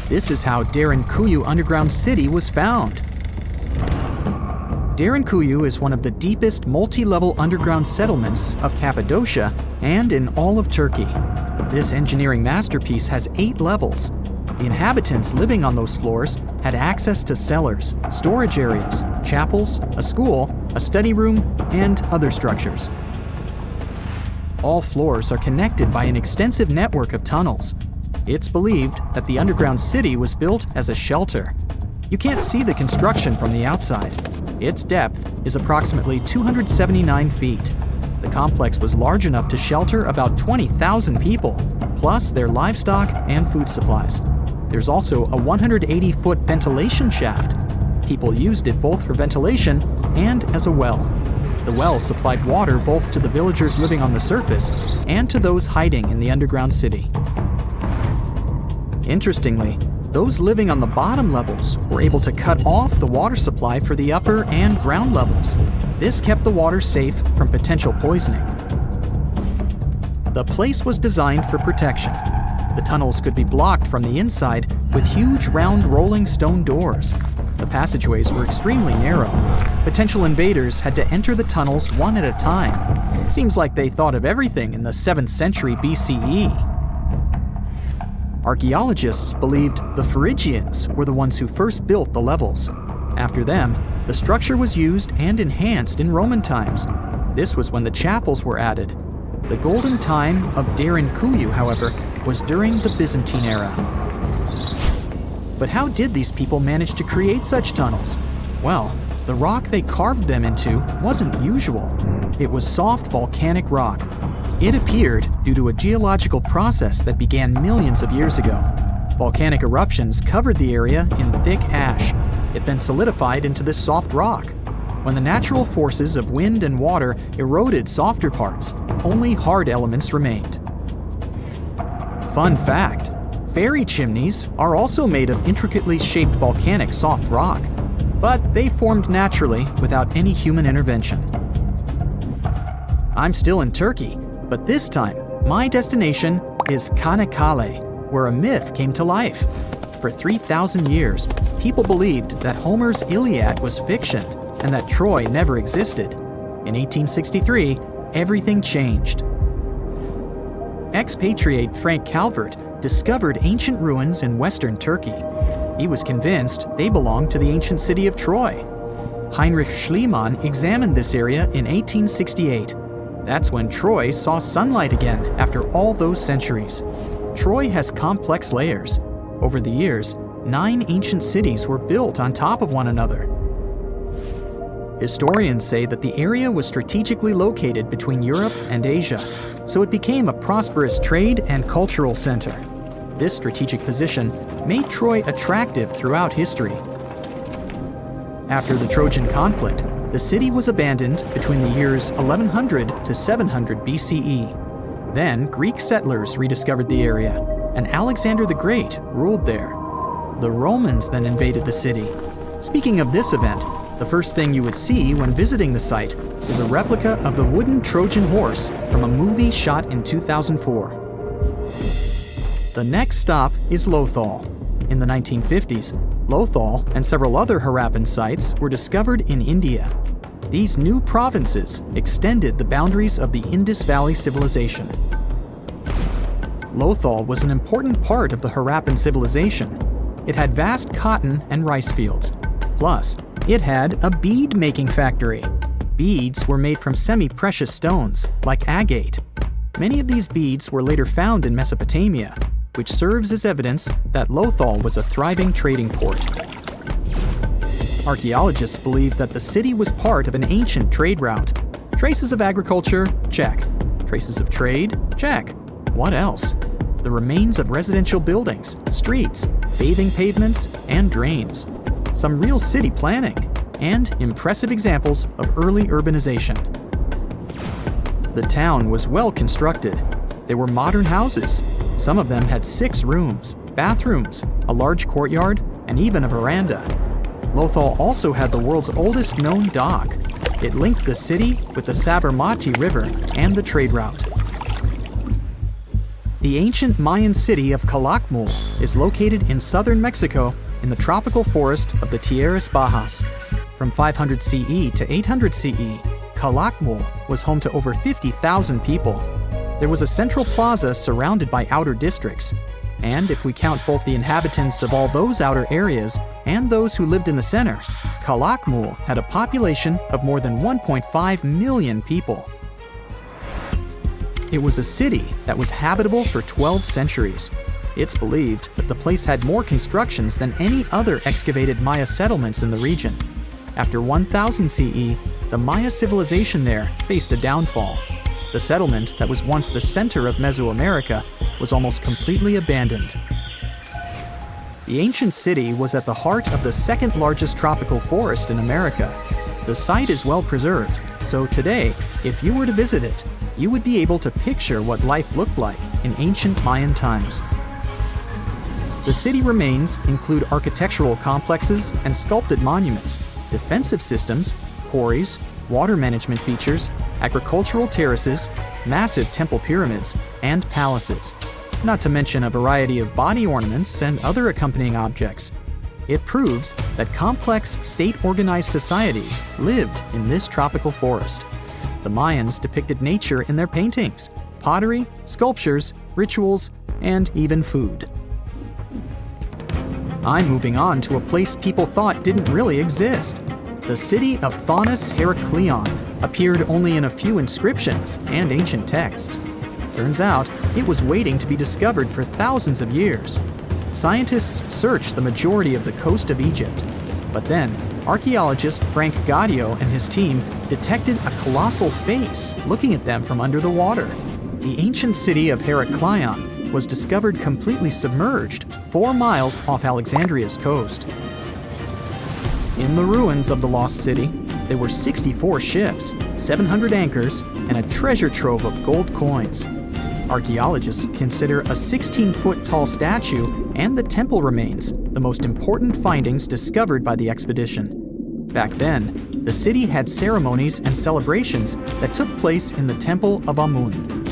This is how Derinkuyu Underground City was found. Derinkuyu is one of the deepest multi-level underground settlements of Cappadocia and in all of Turkey. This engineering masterpiece has 8 levels. The inhabitants living on those floors had access to cellars, storage areas, chapels, a school, a study room, and other structures. All floors are connected by an extensive network of tunnels. It's believed that the underground city was built as a shelter. You can't see the construction from the outside. Its depth is approximately 279 feet. The The complex was large enough to shelter about 20,000 people, plus their livestock and food supplies. There's also a 180-foot ventilation shaft. People used it both for ventilation and as a well. The well supplied water both to the villagers living on the surface and to those hiding in the underground city. Interestingly, those living on the bottom levels were able to cut off the water supply for the upper and ground levels. This kept the water safe from potential poisoning. The place was designed for protection. The tunnels could be blocked from the inside with huge round rolling stone doors. The passageways were extremely narrow. Potential invaders had to enter the tunnels one at a time. Seems like they thought of everything in the 7th century BCE. Archaeologists believed the Phrygians were the ones who first built the levels. After them, the structure was used and enhanced in Roman times. This was when the chapels were added. The golden time of Derinkuyu, however, was during the Byzantine era. But how did these people manage to create such tunnels? Well, the rock they carved them into wasn't usual. It was soft volcanic rock. It appeared due to a geological process that began millions of years ago. Volcanic eruptions covered the area in thick ash. It then solidified into this soft rock. When the natural forces of wind and water eroded softer parts, only hard elements remained. Fun fact, fairy chimneys are also made of intricately shaped volcanic soft rock, but they formed naturally without any human intervention. I'm still in Turkey, but this time, my destination is Çanakkale, where a myth came to life. For 3,000 years, people believed that Homer's Iliad was fiction and that Troy never existed. In 1863, everything changed. Expatriate Frank Calvert discovered ancient ruins in western Turkey. He was convinced they belonged to the ancient city of Troy. Heinrich Schliemann examined this area in 1868. That's when Troy saw sunlight again after all those centuries. Troy has complex layers. Over the years, 9 ancient cities were built on top of one another. Historians say that the area was strategically located between Europe and Asia, so it became a prosperous trade and cultural center. This strategic position made Troy attractive throughout history. After the Trojan conflict, the city was abandoned between the years 1100 to 700 BCE. Then Greek settlers rediscovered the area, and Alexander the Great ruled there. The Romans then invaded the city. Speaking of this event, the first thing you would see when visiting the site is a replica of the wooden Trojan horse from a movie shot in 2004. The next stop is Lothal. In the 1950s, Lothal and several other Harappan sites were discovered in India. These new provinces extended the boundaries of the Indus Valley civilization. Lothal was an important part of the Harappan civilization. It had vast cotton and rice fields. Plus, it had a bead-making factory. Beads were made from semi-precious stones, like agate. Many of these beads were later found in Mesopotamia, which serves as evidence that Lothal was a thriving trading port. Archaeologists believe that the city was part of an ancient trade route. Traces of agriculture? Check. Traces of trade? Check. What else? The remains of residential buildings, streets, bathing pavements, and drains. Some real city planning, and impressive examples of early urbanization. The town was well constructed. There were modern houses. Some of them had 6 rooms, bathrooms, a large courtyard, and even a veranda. Lothal also had the world's oldest known dock. It linked the city with the Sabarmati River and the trade route. The ancient Mayan city of Calakmul is located in southern Mexico in the tropical forest of the Tierras Bajas. From 500 CE to 800 CE, Calakmul was home to over 50,000 people. There was a central plaza surrounded by outer districts. And if we count both the inhabitants of all those outer areas and those who lived in the center, Calakmul had a population of more than 1.5 million people. It was a city that was habitable for 12 centuries. It's believed that the place had more constructions than any other excavated Maya settlements in the region. After 1000 CE, the Maya civilization there faced a downfall. The settlement that was once the center of Mesoamerica was almost completely abandoned. The ancient city was at the heart of the second largest tropical forest in America. The site is well preserved, so today, if you were to visit it, you would be able to picture what life looked like in ancient Mayan times. The city remains include architectural complexes and sculpted monuments, defensive systems, quarries, water management features, agricultural terraces, massive temple pyramids, and palaces, not to mention a variety of body ornaments and other accompanying objects. It proves that complex state-organized societies lived in this tropical forest. The Mayans depicted nature in their paintings, pottery, sculptures, rituals, and even food. I'm moving on to a place people thought didn't really exist. The city of Thonis Heracleion appeared only in a few inscriptions and ancient texts. Turns out, it was waiting to be discovered for thousands of years. Scientists searched the majority of the coast of Egypt. But then, archaeologist Frank Gaudio and his team detected a colossal face looking at them from under the water. The ancient city of Heracleion was discovered completely submerged 4 miles off Alexandria's coast. In the ruins of the lost city, there were 64 ships, 700 anchors, and a treasure trove of gold coins. Archaeologists consider a 16-foot tall statue and the temple remains the most important findings discovered by the expedition. Back then, the city had ceremonies and celebrations that took place in the Temple of Amun.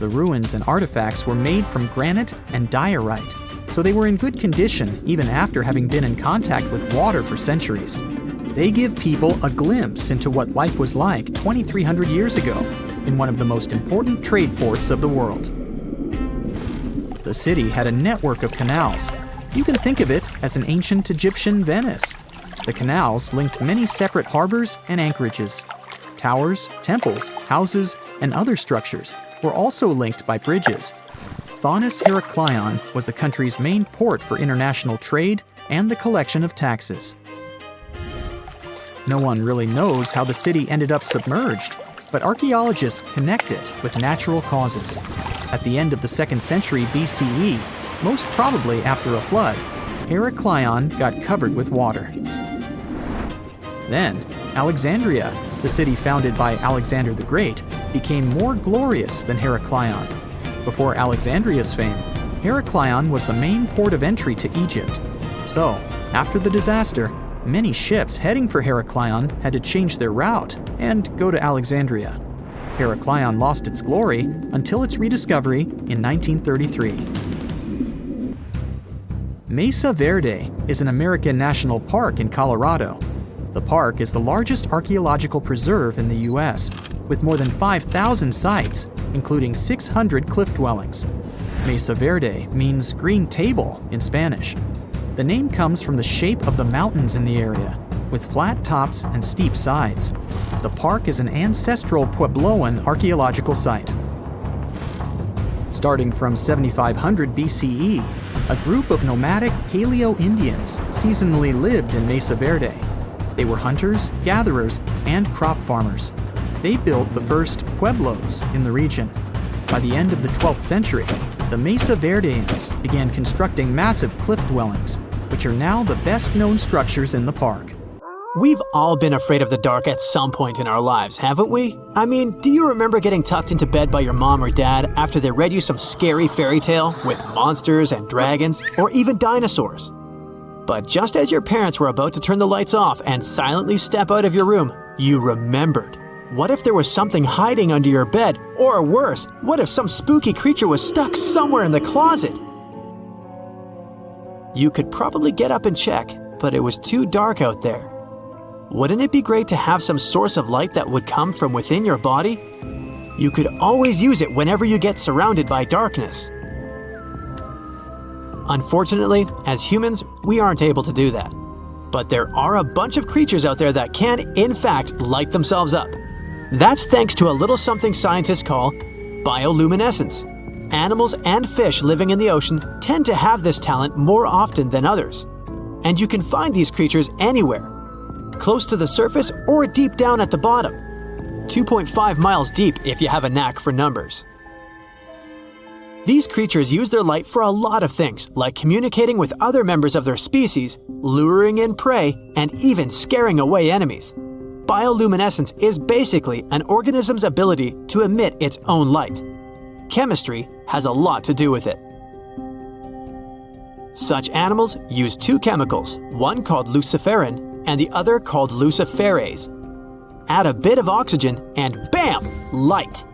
The ruins and artifacts were made from granite and diorite, so they were in good condition even after having been in contact with water for centuries. They give people a glimpse into what life was like 2,300 years ago in one of the most important trade ports of the world. The city had a network of canals. You can think of it as an ancient Egyptian Venice. The canals linked many separate harbors and anchorages. Towers, temples, houses, and other structures were also linked by bridges. Thonis Heracleion was the country's main port for international trade and the collection of taxes. No one really knows how the city ended up submerged, but archaeologists connect it with natural causes. At the end of the 2nd century BCE, most probably after a flood, Heracleion got covered with water. Then, Alexandria, the city founded by Alexander the Great, became more glorious than Heracleion. Before Alexandria's fame, Heracleion was the main port of entry to Egypt. So, after the disaster, many ships heading for Heracleion had to change their route and go to Alexandria. Heracleion lost its glory until its rediscovery in 1933. Mesa Verde is an American national park in Colorado. The park is the largest archaeological preserve in the U.S., with more than 5,000 sites, including 600 cliff dwellings. Mesa Verde means green table in Spanish. The name comes from the shape of the mountains in the area, with flat tops and steep sides. The park is an ancestral Puebloan archaeological site. Starting from 7500 BCE, a group of nomadic Paleo-Indians seasonally lived in Mesa Verde. They were hunters, gatherers, and crop farmers. They built the first pueblos in the region. By the end of the 12th century, the Mesa Verdeans began constructing massive cliff dwellings, which are now the best-known structures in the park. We've all been afraid of the dark at some point in our lives, haven't we? I mean, do you remember getting tucked into bed by your mom or dad after they read you some scary fairy tale with monsters and dragons or even dinosaurs? But just as your parents were about to turn the lights off and silently step out of your room, you remembered. What if there was something hiding under your bed? Or worse, what if some spooky creature was stuck somewhere in the closet? You could probably get up and check, but it was too dark out there. Wouldn't it be great to have some source of light that would come from within your body? You could always use it whenever you get surrounded by darkness. Unfortunately, as humans, we aren't able to do that. But there are a bunch of creatures out there that can, in fact, light themselves up. That's thanks to a little something scientists call bioluminescence. Animals and fish living in the ocean tend to have this talent more often than others. And you can find these creatures anywhere, close to the surface or deep down at the bottom. 2.5 miles deep if you have a knack for numbers. These creatures use their light for a lot of things, like communicating with other members of their species, luring in prey, and even scaring away enemies. Bioluminescence is basically an organism's ability to emit its own light. Chemistry has a lot to do with it. Such animals use two chemicals, one called luciferin and the other called luciferase. Add a bit of oxygen and bam! Light!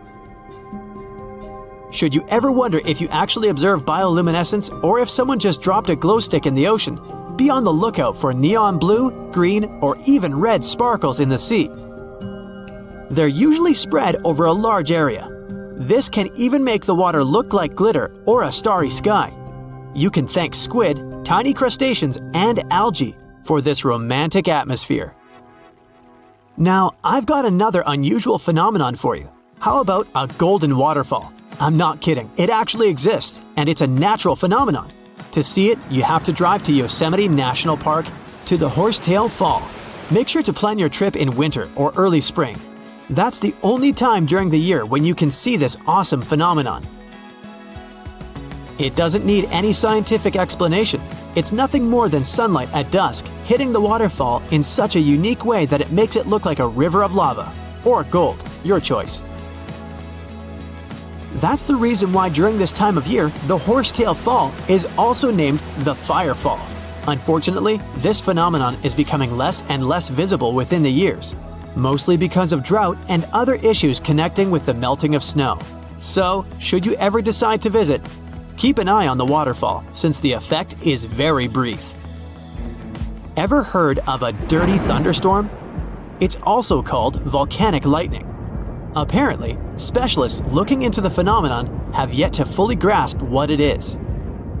Should you ever wonder if you actually observe bioluminescence or if someone just dropped a glow stick in the ocean, be on the lookout for neon blue, green, or even red sparkles in the sea. They're usually spread over a large area. This can even make the water look like glitter or a starry sky. You can thank squid, tiny crustaceans, and algae for this romantic atmosphere. Now, I've got another unusual phenomenon for you. How about a golden waterfall? I'm not kidding, it actually exists, and it's a natural phenomenon. To see it, you have to drive to Yosemite National Park to the Horsetail Fall. Make sure to plan your trip in winter or early spring. That's the only time during the year when you can see this awesome phenomenon. It doesn't need any scientific explanation. It's nothing more than sunlight at dusk hitting the waterfall in such a unique way that it makes it look like a river of lava. Or gold, your choice. That's the reason why during this time of year, the Horsetail Fall is also named the Fire Fall. Unfortunately, this phenomenon is becoming less and less visible within the years, mostly because of drought and other issues connecting with the melting of snow. So, should you ever decide to visit, keep an eye on the waterfall since the effect is very brief. Ever heard of a dirty thunderstorm? It's also called volcanic lightning. Apparently, specialists looking into the phenomenon have yet to fully grasp what it is.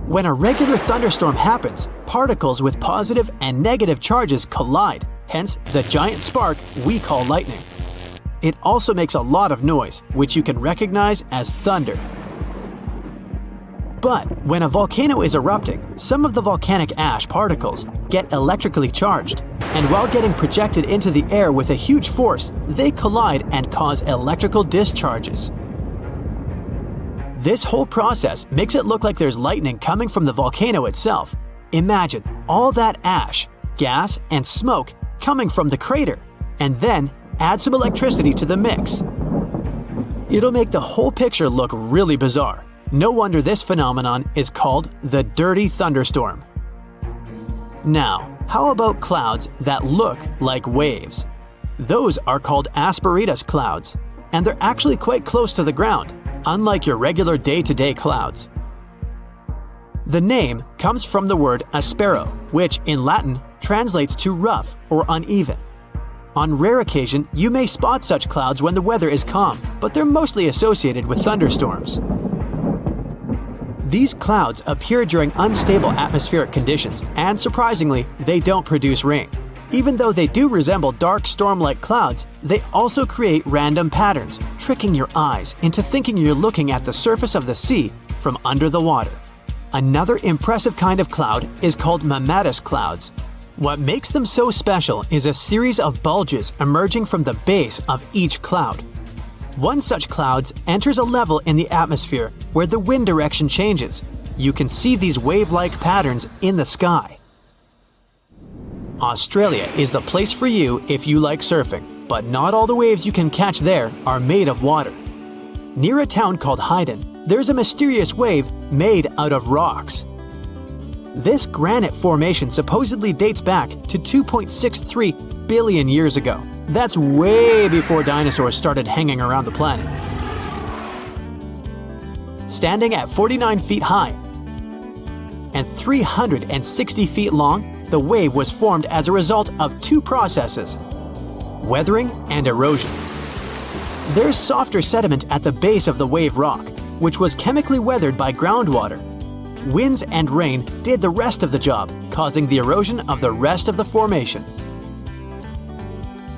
When a regular thunderstorm happens, particles with positive and negative charges collide, hence the giant spark we call lightning. It also makes a lot of noise, which you can recognize as thunder. But when a volcano is erupting, some of the volcanic ash particles get electrically charged, and while getting projected into the air with a huge force, they collide and cause electrical discharges. This whole process makes it look like there's lightning coming from the volcano itself. Imagine all that ash, gas, and smoke coming from the crater, and then add some electricity to the mix. It'll make the whole picture look really bizarre. No wonder this phenomenon is called the dirty thunderstorm. Now, how about clouds that look like waves? Those are called asperitas clouds, and they're actually quite close to the ground, unlike your regular day-to-day clouds. The name comes from the word aspero, which in Latin translates to rough or uneven. On rare occasion, you may spot such clouds when the weather is calm, but they're mostly associated with thunderstorms. These clouds appear during unstable atmospheric conditions, and surprisingly, they don't produce rain. Even though they do resemble dark storm-like clouds, they also create random patterns, tricking your eyes into thinking you're looking at the surface of the sea from under the water. Another impressive kind of cloud is called mammatus clouds. What makes them so special is a series of bulges emerging from the base of each cloud. One such cloud enters a level in the atmosphere where the wind direction changes. You can see these wave-like patterns in the sky. Australia is the place for you if you like surfing, but not all the waves you can catch there are made of water. Near a town called Hayden, there's a mysterious wave made out of rocks. This granite formation supposedly dates back to 2.63 billion years ago. That's way before dinosaurs started hanging around the planet. Standing at 49 feet high and 360 feet long, the wave was formed as a result of two processes: weathering and erosion. There's softer sediment at the base of the wave rock, which was chemically weathered by groundwater. Winds and rain did the rest of the job, causing the erosion of the rest of the formation.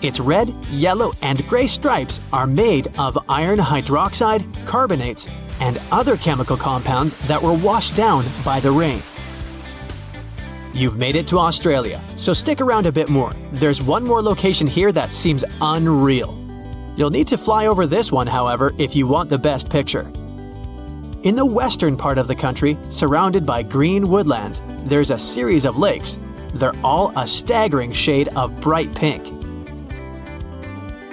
Its red, yellow, and gray stripes are made of iron hydroxide, carbonates, and other chemical compounds that were washed down by the rain. You've made it to Australia, so stick around a bit more. There's one more location here that seems unreal. You'll need to fly over this one, however, if you want the best picture. In the western part of the country, surrounded by green woodlands, there's a series of lakes. They're all a staggering shade of bright pink.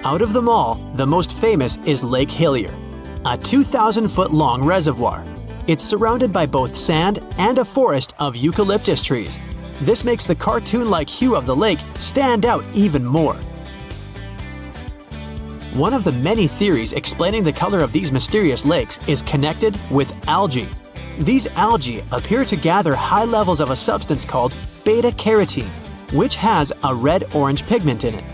Out of them all, the most famous is Lake Hillier, a 2,000-foot-long reservoir. It's surrounded by both sand and a forest of eucalyptus trees. This makes the cartoon-like hue of the lake stand out even more. One of the many theories explaining the color of these mysterious lakes is connected with algae. These algae appear to gather high levels of a substance called beta-carotene, which has a red-orange pigment in it.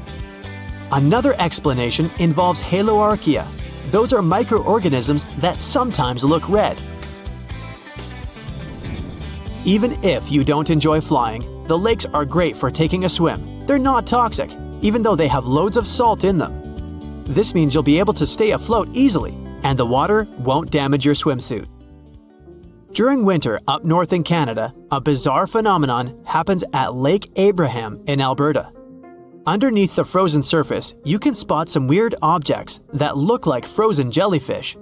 Another explanation involves haloarchaea. Those are microorganisms that sometimes look red. Even if you don't enjoy flying, the lakes are great for taking a swim. They're not toxic, even though they have loads of salt in them. This means you'll be able to stay afloat easily, and the water won't damage your swimsuit. During winter up north in Canada, a bizarre phenomenon happens at Lake Abraham in Alberta. Underneath the frozen surface, you can spot some weird objects that look like frozen jellyfish.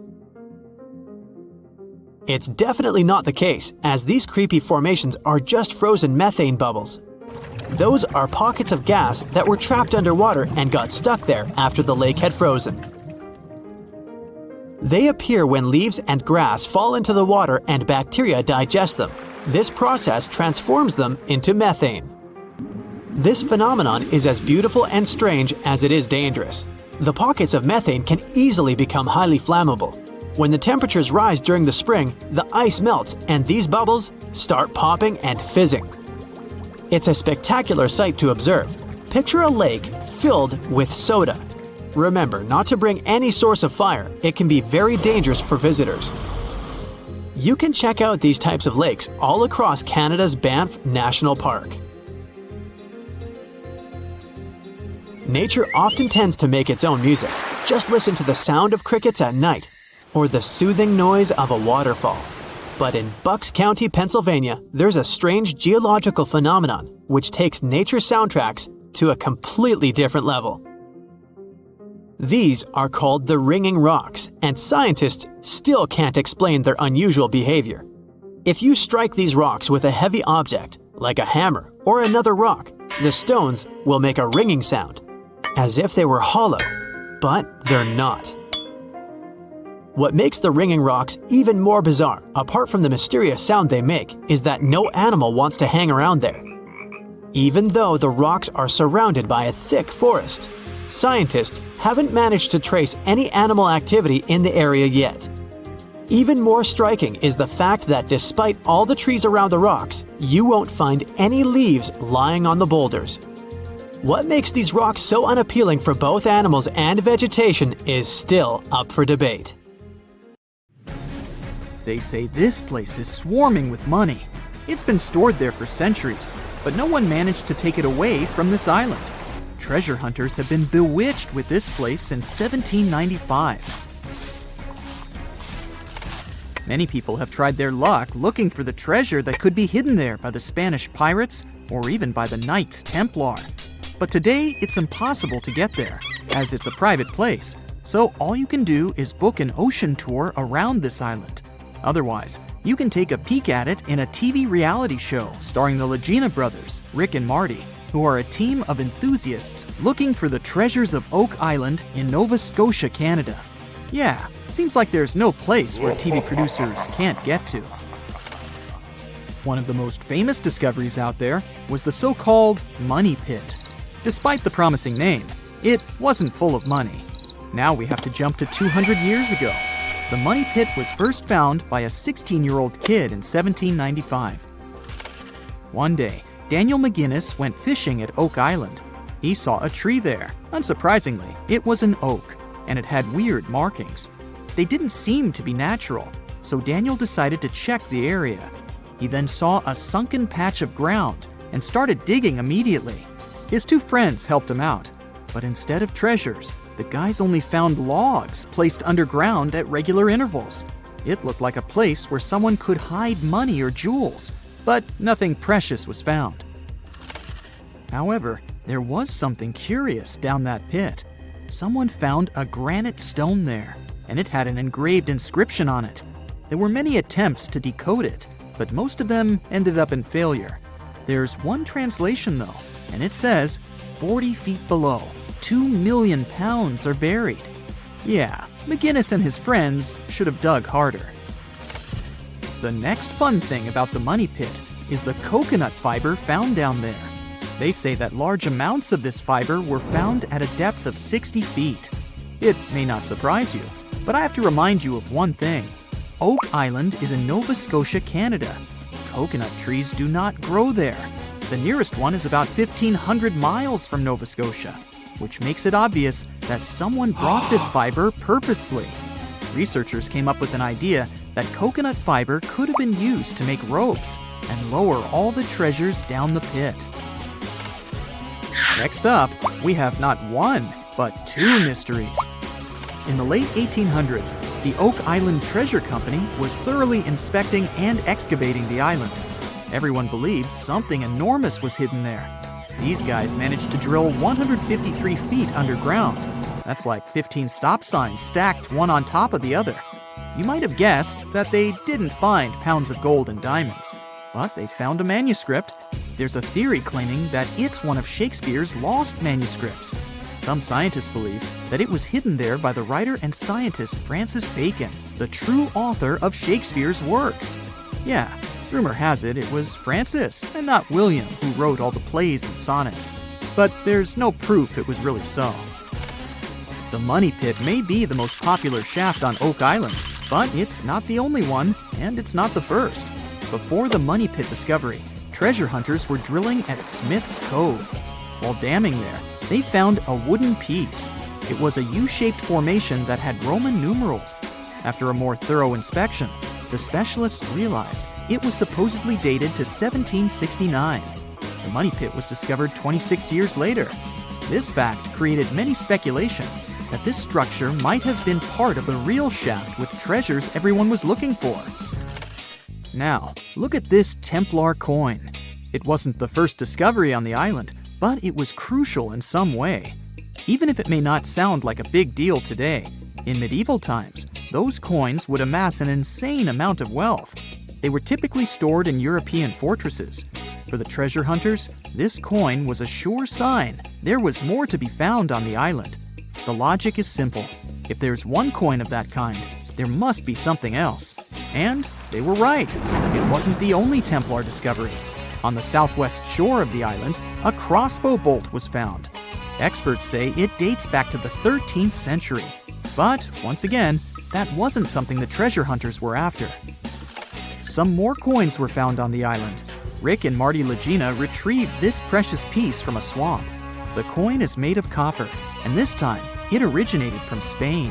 It's definitely not the case, as these creepy formations are just frozen methane bubbles. Those are pockets of gas that were trapped underwater and got stuck there after the lake had frozen. They appear when leaves and grass fall into the water and bacteria digest them. This process transforms them into methane. This phenomenon is as beautiful and strange as it is dangerous. The pockets of methane can easily become highly flammable. When the temperatures rise during the spring, the ice melts and these bubbles start popping and fizzing. It's a spectacular sight to observe. Picture a lake filled with soda. Remember not to bring any source of fire. It can be very dangerous for visitors. You can check out these types of lakes all across Canada's Banff National Park. Nature often tends to make its own music. Just listen to the sound of crickets at night, or the soothing noise of a waterfall. But in Bucks County, Pennsylvania, there's a strange geological phenomenon which takes nature soundtracks to a completely different level. These are called the ringing rocks, and scientists still can't explain their unusual behavior. If you strike these rocks with a heavy object, like a hammer or another rock, the stones will make a ringing sound, as if they were hollow, but they're not. What makes the ringing rocks even more bizarre, apart from the mysterious sound they make, is that no animal wants to hang around there. Even though the rocks are surrounded by a thick forest, scientists haven't managed to trace any animal activity in the area yet. Even more striking is the fact that despite all the trees around the rocks, you won't find any leaves lying on the boulders. What makes these rocks so unappealing for both animals and vegetation is still up for debate. They say this place is swarming with money. It's been stored there for centuries, but no one managed to take it away from this island. Treasure hunters have been bewitched with this place since 1795. Many people have tried their luck looking for the treasure that could be hidden there by the Spanish pirates or even by the Knights Templar. But today, it's impossible to get there, as it's a private place, so all you can do is book an ocean tour around this island. Otherwise, you can take a peek at it in a TV reality show starring the Lagina brothers, Rick and Marty, who are a team of enthusiasts looking for the treasures of Oak Island in Nova Scotia, Canada. Yeah, seems like there's no place where TV producers can't get to. One of the most famous discoveries out there was the so-called Money Pit. Despite the promising name, it wasn't full of money. Now we have to jump to 200 years ago. The Money Pit was first found by a 16-year-old kid in 1795. One day, Daniel McGinnis went fishing at Oak Island. He saw a tree there. Unsurprisingly, it was an oak, and it had weird markings. They didn't seem to be natural, so Daniel decided to check the area. He then saw a sunken patch of ground and started digging immediately. His two friends helped him out, but instead of treasures, the guys only found logs placed underground at regular intervals. It looked like a place where someone could hide money or jewels, but nothing precious was found. However, there was something curious down that pit. someone found a granite stone there, and it had an engraved inscription on it. There were many attempts to decode it, but most of them ended up in failure. There's one translation though, and it says, 40 feet below, 2 million pounds are buried. Yeah, McGinnis and his friends should have dug harder. The next fun thing about the money pit is the coconut fiber found down there. They say that large amounts of this fiber were found at a depth of 60 feet. It may not surprise you, but I have to remind you of one thing. Oak Island is in Nova Scotia, Canada. Coconut trees do not grow there. The nearest one is about 1,500 miles from Nova Scotia, which makes it obvious that someone brought this fiber purposefully. Researchers came up with an idea that coconut fiber could have been used to make ropes and lower all the treasures down the pit. Next up, we have not one, but two mysteries. In the late 1800s, the Oak Island Treasure Company was thoroughly inspecting and excavating the island. Everyone believed something enormous was hidden there. These guys managed to drill 153 feet underground. That's like 15 stop signs stacked one on top of the other. You might have guessed that they didn't find pounds of gold and diamonds, but they found a manuscript. There's a theory claiming that it's one of Shakespeare's lost manuscripts. Some scientists believe that it was hidden there by the writer and scientist Francis Bacon, the true author of Shakespeare's works. Yeah, rumor has it it was Francis and not William who wrote all the plays and sonnets. But there's no proof it was really so. The Money Pit may be the most popular shaft on Oak Island, but it's not the only one, and it's not the first. Before the Money Pit discovery, treasure hunters were drilling at Smith's Cove. While damming there, they found a wooden piece. It was a U-shaped formation that had Roman numerals. After a more thorough inspection, the specialists realized it was supposedly dated to 1769. The Money Pit was discovered 26 years later. This fact created many speculations that this structure might have been part of the real shaft with treasures everyone was looking for. Now, look at this Templar coin. It wasn't the first discovery on the island, but it was crucial in some way. Even if it may not sound like a big deal today, in medieval times, those coins would amass an insane amount of wealth. They were typically stored in European fortresses. For the treasure hunters, this coin was a sure sign there was more to be found on the island. The logic is simple. If there's one coin of that kind, there must be something else. And they were right. It wasn't the only Templar discovery. On the southwest shore of the island, a crossbow bolt was found. Experts say it dates back to the 13th century. But, once again, that wasn't something the treasure hunters were after. Some more coins were found on the island. Rick and Marty Legina retrieved this precious piece from a swamp. The coin is made of copper, and this time, it originated from Spain.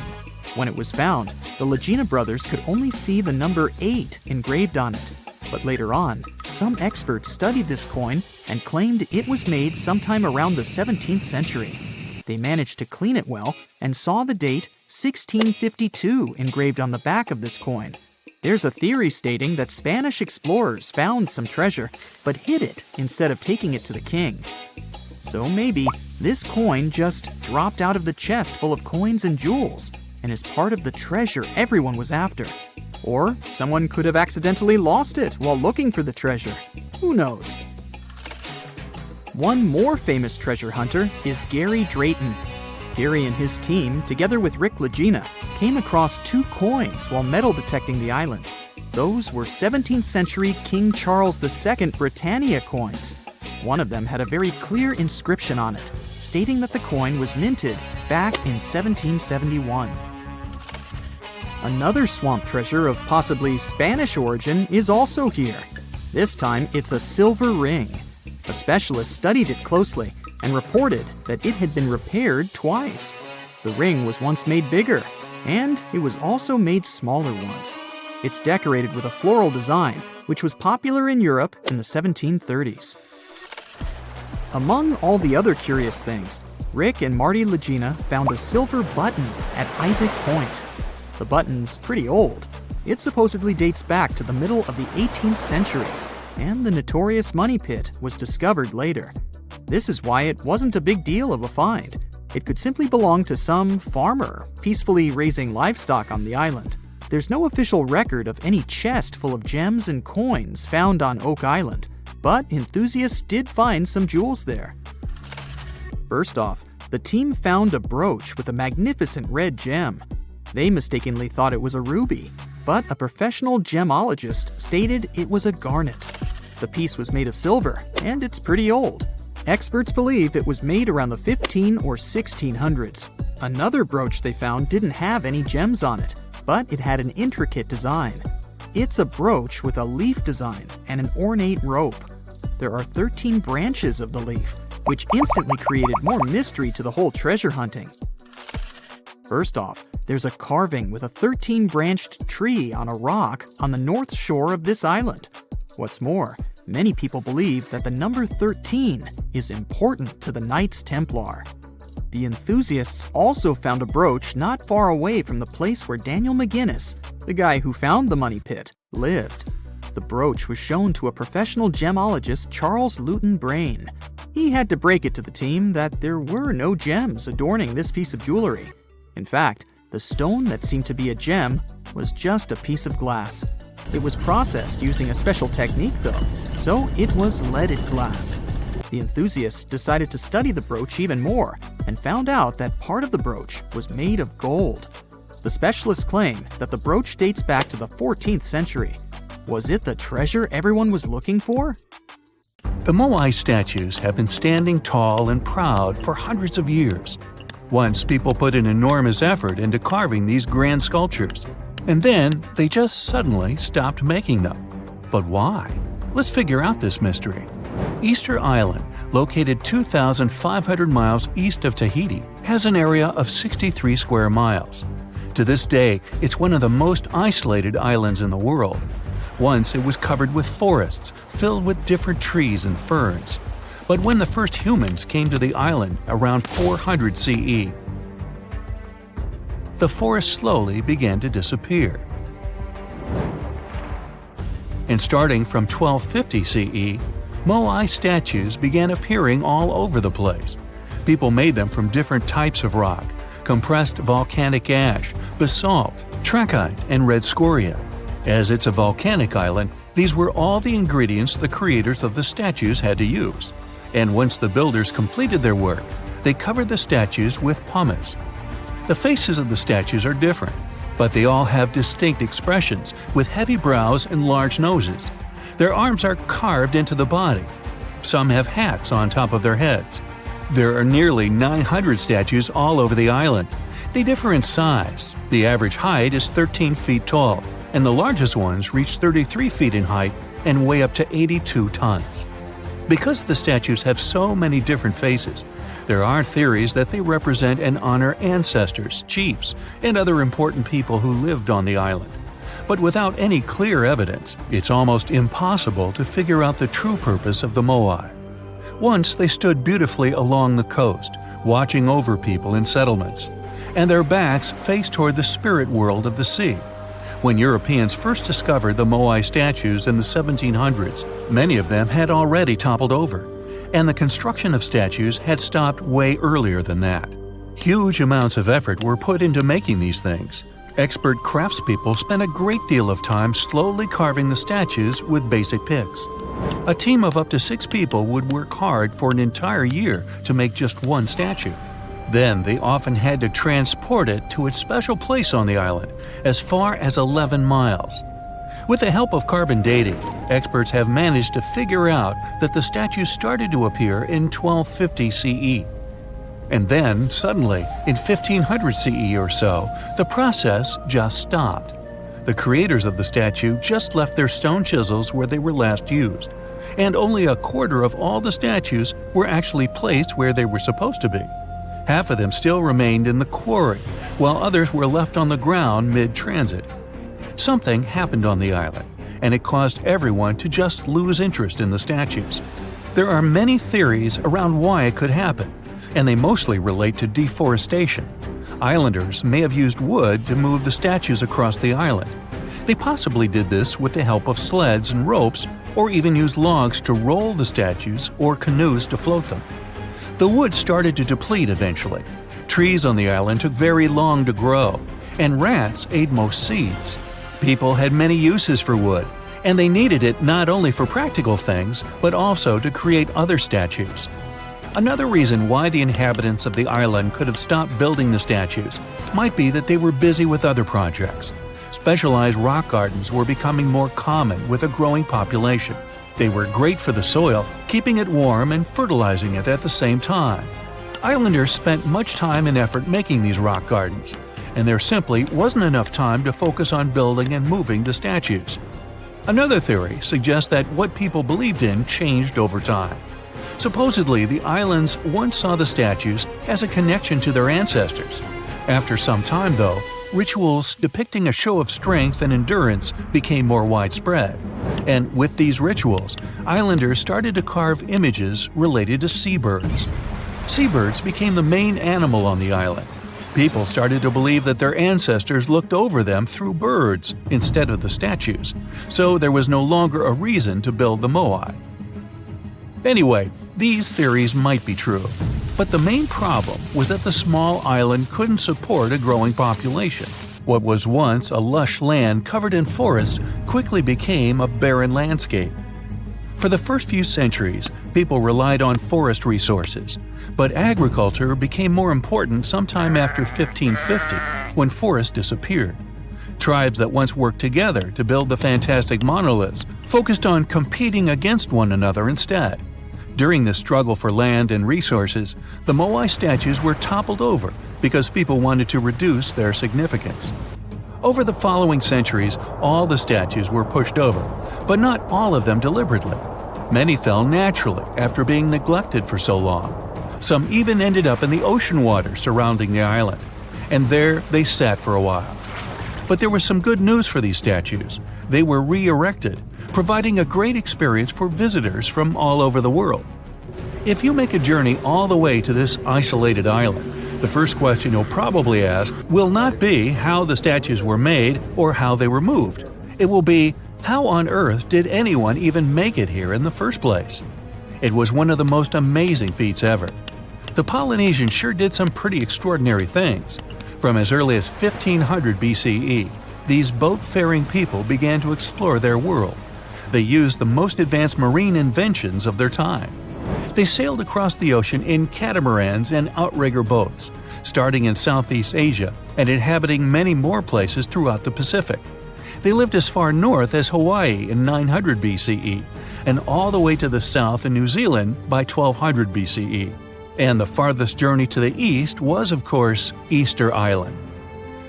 When it was found, the Legina brothers could only see the number 8 engraved on it. But later on, some experts studied this coin and claimed it was made sometime around the 17th century. They managed to clean it well and saw the date 1652 engraved on the back of this coin. There's a theory stating that Spanish explorers found some treasure but hid it instead of taking it to the king. So maybe this coin just dropped out of the chest full of coins and jewels and is part of the treasure everyone was after. Or someone could have accidentally lost it while looking for the treasure. Who knows? One more famous treasure hunter is Gary Drayton. Gary and his team, together with Rick Legina, came across 2 coins while metal detecting the island. Those were 17th century King Charles II Britannia coins. One of them had a very clear inscription on it, stating that the coin was minted back in 1771. Another swamp treasure of possibly Spanish origin is also here. This time, it's a silver ring. A specialist studied it closely and reported that it had been repaired twice. The ring was once made bigger, and it was also made smaller once. It's decorated with a floral design, which was popular in Europe in the 1730s. Among all the other curious things, Rick and Marty Legina found a silver button at Isaac Point. The button's pretty old. It supposedly dates back to the middle of the 18th century, and the notorious Money Pit was discovered later. This is why it wasn't a big deal of a find. It could simply belong to some farmer peacefully raising livestock on the island. There's no official record of any chest full of gems and coins found on Oak Island, but enthusiasts did find some jewels there. First off, the team found a brooch with a magnificent red gem. They mistakenly thought it was a ruby, but a professional gemologist stated it was a garnet. The piece was made of silver, and it's pretty old. Experts believe it was made around the 15 or 1600s. Another brooch they found didn't have any gems on it, but it had an intricate design. It's a brooch with a leaf design and an ornate rope. There are 13 branches of the leaf, which instantly created more mystery to the whole treasure hunting. First off, there's a carving with a 13-branched tree on a rock on the north shore of this island. What's more, many people believe that the number 13 is important to the Knights Templar. The enthusiasts also found a brooch not far away from the place where Daniel McGinnis, the guy who found the money pit, lived. The brooch was shown to a professional gemologist, Charles Luton Brain. He had to break it to the team that there were no gems adorning this piece of jewelry. In fact, the stone that seemed to be a gem was just a piece of glass. It was processed using a special technique though, so it was leaded glass. The enthusiasts decided to study the brooch even more and found out that part of the brooch was made of gold. The specialists claim that the brooch dates back to the 14th century. Was it the treasure everyone was looking for? The Moai statues have been standing tall and proud for hundreds of years. Once people put an enormous effort into carving these grand sculptures, and then they just suddenly stopped making them. But why? Let's figure out this mystery. Easter Island, located 2,500 miles east of Tahiti, has an area of 63 square miles. To this day, it's one of the most isolated islands in the world. Once it was covered with forests, filled with different trees and ferns. But when the first humans came to the island around 400 CE, the forest slowly began to disappear. And starting from 1250 CE, Moai statues began appearing all over the place. People made them from different types of rock: compressed volcanic ash, basalt, trachyte, and red scoria. As it's a volcanic island, these were all the ingredients the creators of the statues had to use. And once the builders completed their work, they covered the statues with pumice. The faces of the statues are different, but they all have distinct expressions with heavy brows and large noses. Their arms are carved into the body. Some have hats on top of their heads. There are nearly 900 statues all over the island. They differ in size. The average height is 13 feet tall, and the largest ones reach 33 feet in height and weigh up to 82 tons. Because the statues have so many different faces, there are theories that they represent and honor ancestors, chiefs, and other important people who lived on the island. But without any clear evidence, it's almost impossible to figure out the true purpose of the Moai. Once they stood beautifully along the coast, watching over people in settlements, and their backs faced toward the spirit world of the sea. When Europeans first discovered the Moai statues in the 1700s, many of them had already toppled over, and the construction of statues had stopped way earlier than that. Huge amounts of effort were put into making these things. Expert craftspeople spent a great deal of time slowly carving the statues with basic picks. A team of up to 6 people would work hard for an entire year to make just one statue. Then they often had to transport it to its special place on the island, as far as 11 miles. With the help of carbon dating, experts have managed to figure out that the statues started to appear in 1250 CE. And then, suddenly, in 1500 CE or so, the process just stopped. The creators of the statue just left their stone chisels where they were last used, and only a quarter of all the statues were actually placed where they were supposed to be. Half of them still remained in the quarry, while others were left on the ground mid-transit. Something happened on the island, and it caused everyone to just lose interest in the statues. There are many theories around why it could happen, and they mostly relate to deforestation. Islanders may have used wood to move the statues across the island. They possibly did this with the help of sleds and ropes, or even used logs to roll the statues or canoes to float them. The wood started to deplete eventually. Trees on the island took very long to grow, and rats ate most seeds. People had many uses for wood, and they needed it not only for practical things, but also to create other statues. Another reason why the inhabitants of the island could have stopped building the statues might be that they were busy with other projects. Specialized rock gardens were becoming more common with a growing population. They were great for the soil, keeping it warm and fertilizing it at the same time. Islanders spent much time and effort making these rock gardens, and there simply wasn't enough time to focus on building and moving the statues. Another theory suggests that what people believed in changed over time. Supposedly, the islands once saw the statues as a connection to their ancestors. After some time, though, rituals depicting a show of strength and endurance became more widespread. And with these rituals, islanders started to carve images related to seabirds. Seabirds became the main animal on the island. People started to believe that their ancestors looked over them through birds instead of the statues, so there was no longer a reason to build the moai. Anyway, these theories might be true, but the main problem was that the small island couldn't support a growing population. What was once a lush land covered in forests quickly became a barren landscape. For the first few centuries, people relied on forest resources, but agriculture became more important sometime after 1550, when forests disappeared. Tribes that once worked together to build the fantastic monoliths focused on competing against one another instead. During this struggle for land and resources, the moai statues were toppled over because people wanted to reduce their significance. Over the following centuries, all the statues were pushed over, but not all of them deliberately. Many fell naturally after being neglected for so long. Some even ended up in the ocean water surrounding the island, and there they sat for a while. But there was some good news for these statues. They were re-erected, providing a great experience for visitors from all over the world. If you make a journey all the way to this isolated island, the first question you'll probably ask will not be how the statues were made or how they were moved. It will be, how on earth did anyone even make it here in the first place? It was one of the most amazing feats ever. The Polynesians sure did some pretty extraordinary things. From as early as 1500 BCE, these boat-faring people began to explore their world. They used the most advanced marine inventions of their time. They sailed across the ocean in catamarans and outrigger boats, starting in Southeast Asia and inhabiting many more places throughout the Pacific. They lived as far north as Hawaii in 900 BCE and all the way to the south in New Zealand by 1200 BCE. And the farthest journey to the east was, of course, Easter Island.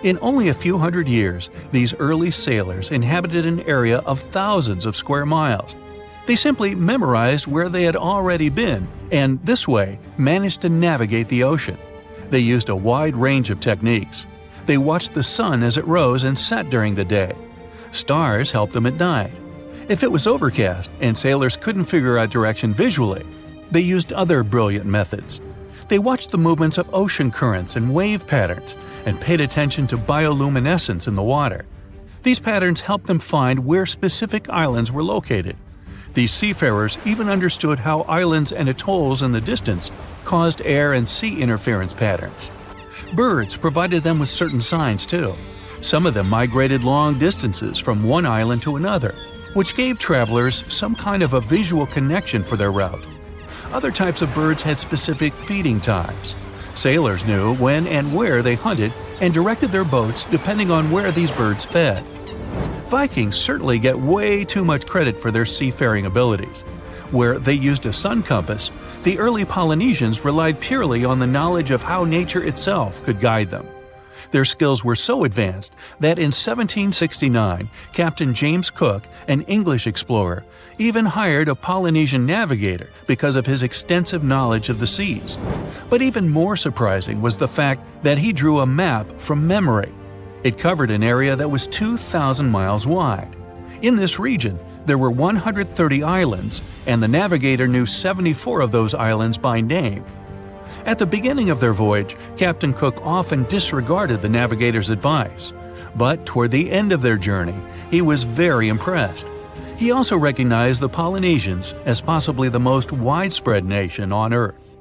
In only a few hundred years, these early sailors inhabited an area of thousands of square miles. They simply memorized where they had already been and, this way, managed to navigate the ocean. They used a wide range of techniques. They watched the sun as it rose and set during the day. Stars helped them at night. If it was overcast and sailors couldn't figure out direction visually, they used other brilliant methods. They watched the movements of ocean currents and wave patterns and paid attention to bioluminescence in the water. These patterns helped them find where specific islands were located. These seafarers even understood how islands and atolls in the distance caused air and sea interference patterns. Birds provided them with certain signs too. Some of them migrated long distances from one island to another, which gave travelers some kind of a visual connection for their route. Other types of birds had specific feeding times. Sailors knew when and where they hunted and directed their boats depending on where these birds fed. Vikings certainly get way too much credit for their seafaring abilities. Where they used a sun compass, the early Polynesians relied purely on the knowledge of how nature itself could guide them. Their skills were so advanced that in 1769, Captain James Cook, an English explorer, even hired a Polynesian navigator because of his extensive knowledge of the seas. But even more surprising was the fact that he drew a map from memory. It covered an area that was 2,000 miles wide. In this region, there were 130 islands, and the navigator knew 74 of those islands by name. At the beginning of their voyage, Captain Cook often disregarded the navigator's advice, but toward the end of their journey, he was very impressed. He also recognized the Polynesians as possibly the most widespread nation on Earth.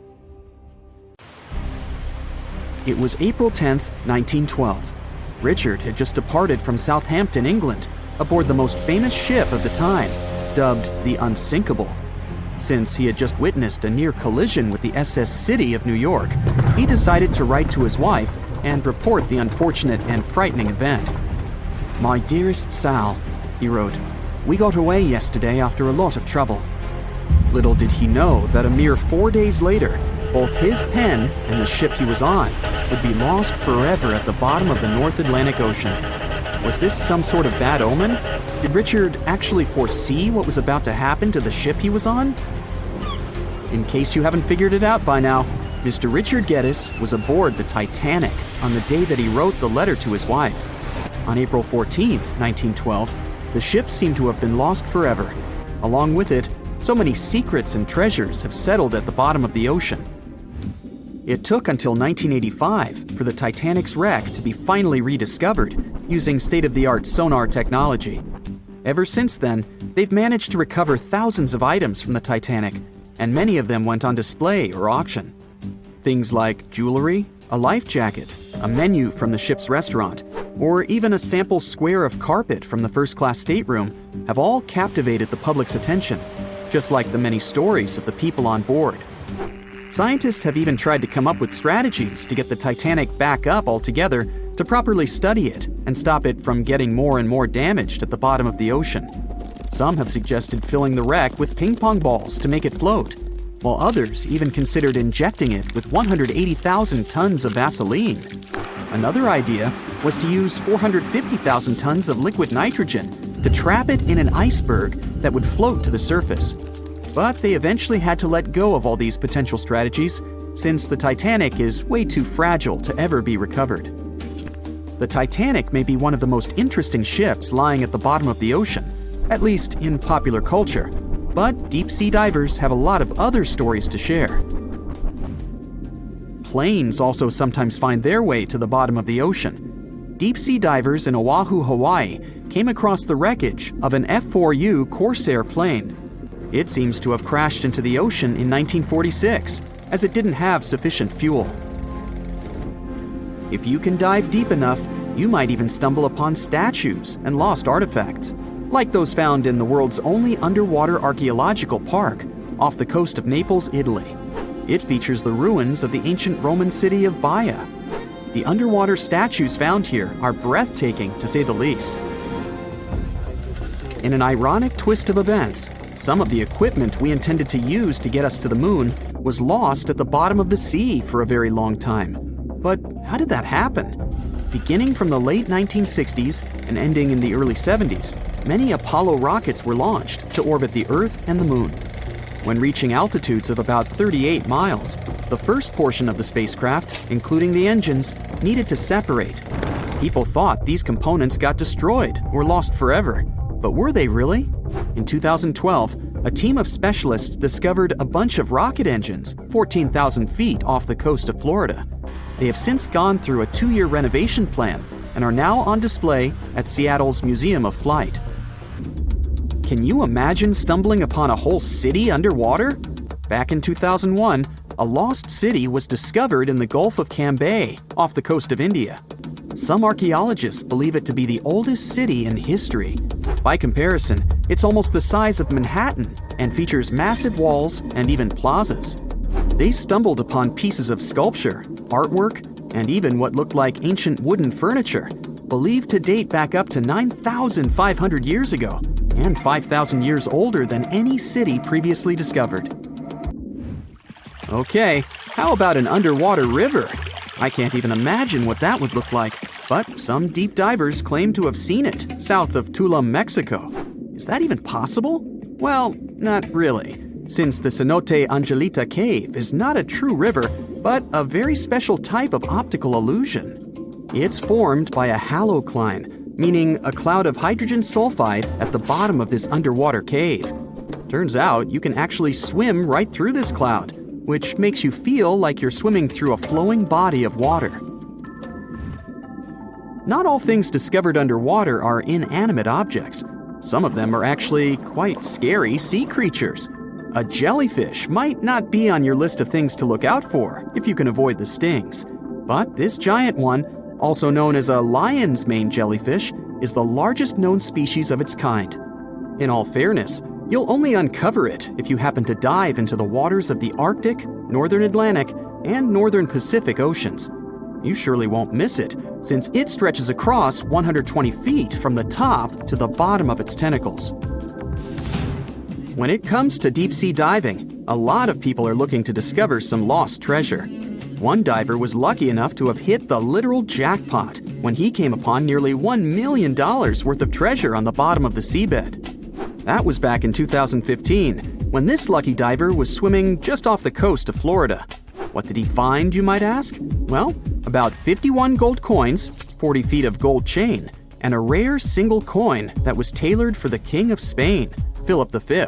It was April 10th, 1912. Richard had just departed from Southampton, England, aboard the most famous ship of the time, dubbed the Unsinkable. Since he had just witnessed a near collision with the SS City of New York, he decided to write to his wife and report the unfortunate and frightening event. "My dearest Sal," he wrote, "we got away yesterday after a lot of trouble." Little did he know that a mere 4 days later, both his pen and the ship he was on would be lost forever at the bottom of the North Atlantic Ocean. Was this some sort of bad omen? Did Richard actually foresee what was about to happen to the ship he was on? In case you haven't figured it out by now, Mr. Richard Geddes was aboard the Titanic on the day that he wrote the letter to his wife. On April 14th, 1912, the ship seemed to have been lost forever. Along with it, so many secrets and treasures have settled at the bottom of the ocean. It took until 1985 for the Titanic's wreck to be finally rediscovered using state-of-the-art sonar technology. Ever since then, they've managed to recover thousands of items from the Titanic, and many of them went on display or auction. Things like jewelry, a life jacket, a menu from the ship's restaurant, or even a sample square of carpet from the first-class stateroom have all captivated the public's attention, just like the many stories of the people on board. Scientists have even tried to come up with strategies to get the Titanic back up altogether to properly study it and stop it from getting more and more damaged at the bottom of the ocean. Some have suggested filling the wreck with ping pong balls to make it float, while others even considered injecting it with 180,000 tons of Vaseline. Another idea was to use 450,000 tons of liquid nitrogen to trap it in an iceberg that would float to the surface. But they eventually had to let go of all these potential strategies since the Titanic is way too fragile to ever be recovered. The Titanic may be one of the most interesting ships lying at the bottom of the ocean, at least in popular culture, but deep-sea divers have a lot of other stories to share. Planes also sometimes find their way to the bottom of the ocean. Deep-sea divers in Oahu, Hawaii came across the wreckage of an F-4U Corsair plane. It seems to have crashed into the ocean in 1946, as it didn't have sufficient fuel. If you can dive deep enough, you might even stumble upon statues and lost artifacts, like those found in the world's only underwater archaeological park off the coast of Naples, Italy. It features the ruins of the ancient Roman city of Baia. The underwater statues found here are breathtaking, to say the least. In an ironic twist of events, some of the equipment we intended to use to get us to the moon was lost at the bottom of the sea for a very long time. But how did that happen? Beginning from the late 1960s and ending in the early 70s, many Apollo rockets were launched to orbit the Earth and the Moon. When reaching altitudes of about 38 miles, the first portion of the spacecraft, including the engines, needed to separate. People thought these components got destroyed or lost forever. But were they really? In 2012, a team of specialists discovered a bunch of rocket engines 14,000 feet off the coast of Florida. They have since gone through a 2-year renovation plan and are now on display at Seattle's Museum of Flight. Can you imagine stumbling upon a whole city underwater? Back in 2001, a lost city was discovered in the Gulf of Cambay, off the coast of India. Some archaeologists believe it to be the oldest city in history. By comparison, it's almost the size of Manhattan and features massive walls and even plazas. They stumbled upon pieces of sculpture, artwork, and even what looked like ancient wooden furniture, believed to date back up to 9,500 years ago and 5,000 years older than any city previously discovered. Okay, how about an underwater river? I can't even imagine what that would look like, but some deep divers claim to have seen it south of Tulum, Mexico. Is that even possible? Well, not really, since the Cenote Angelita Cave is not a true river, but a very special type of optical illusion. It's formed by a halocline, meaning a cloud of hydrogen sulfide at the bottom of this underwater cave. Turns out you can actually swim right through this cloud, which makes you feel like you're swimming through a flowing body of water. Not all things discovered underwater are inanimate objects. Some of them are actually quite scary sea creatures. A jellyfish might not be on your list of things to look out for if you can avoid the stings. But this giant one, also known as a lion's mane jellyfish, is the largest known species of its kind. In all fairness, you'll only uncover it if you happen to dive into the waters of the Arctic, Northern Atlantic, and Northern Pacific Oceans. You surely won't miss it, since it stretches across 120 feet from the top to the bottom of its tentacles. When it comes to deep-sea diving, a lot of people are looking to discover some lost treasure. One diver was lucky enough to have hit the literal jackpot when he came upon nearly $1 million worth of treasure on the bottom of the seabed. That was back in 2015, when this lucky diver was swimming just off the coast of Florida. What did he find, you might ask? Well, about 51 gold coins, 40 feet of gold chain, and a rare single coin that was tailored for the King of Spain, Philip V.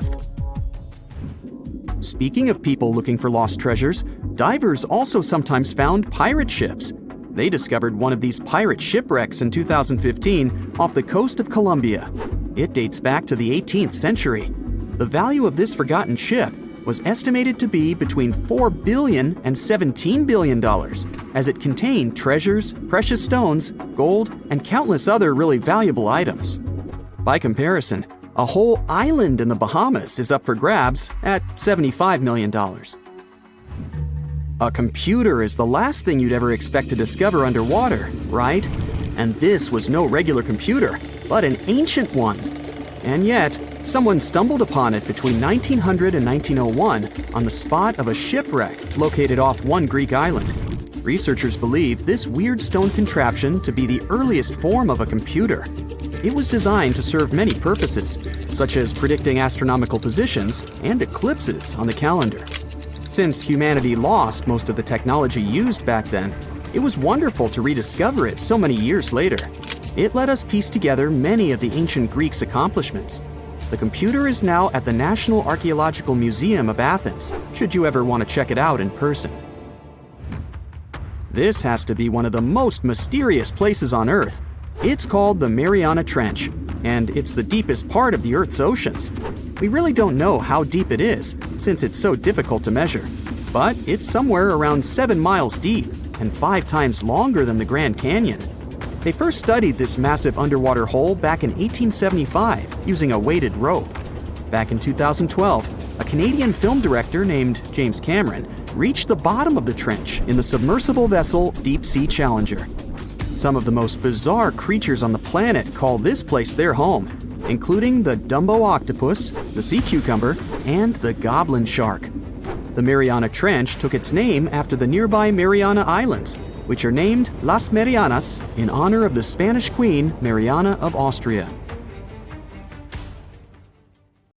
Speaking of people looking for lost treasures, divers also sometimes found pirate ships. They discovered one of these pirate shipwrecks in 2015 off the coast of Colombia. It dates back to the 18th century. The value of this forgotten ship was estimated to be between $4 billion and $17 billion, as it contained treasures, precious stones, gold, and countless other really valuable items. By comparison, a whole island in the Bahamas is up for grabs at $75 million. A computer is the last thing you'd ever expect to discover underwater, right? And this was no regular computer, but an ancient one. And yet, someone stumbled upon it between 1900 and 1901 on the spot of a shipwreck located off one Greek island. Researchers believe this weird stone contraption to be the earliest form of a computer. It was designed to serve many purposes, such as predicting astronomical positions and eclipses on the calendar. Since humanity lost most of the technology used back then, it was wonderful to rediscover it so many years later. It let us piece together many of the ancient Greeks' accomplishments. The computer is now at the National Archaeological Museum of Athens, should you ever want to check it out in person. This has to be one of the most mysterious places on Earth. It's called the Mariana Trench, and it's the deepest part of the Earth's oceans. We really don't know how deep it is, since it's so difficult to measure. But it's somewhere around 7 miles deep, and 5 times longer than the Grand Canyon. They first studied this massive underwater hole back in 1875 using a weighted rope. Back in 2012, a Canadian film director named James Cameron reached the bottom of the trench in the submersible vessel Deep Sea Challenger. Some of the most bizarre creatures on the planet call this place their home, including the Dumbo octopus, the sea cucumber, and the goblin shark. The Mariana Trench took its name after the nearby Mariana Islands, which are named Las Marianas in honor of the Spanish Queen Mariana of Austria.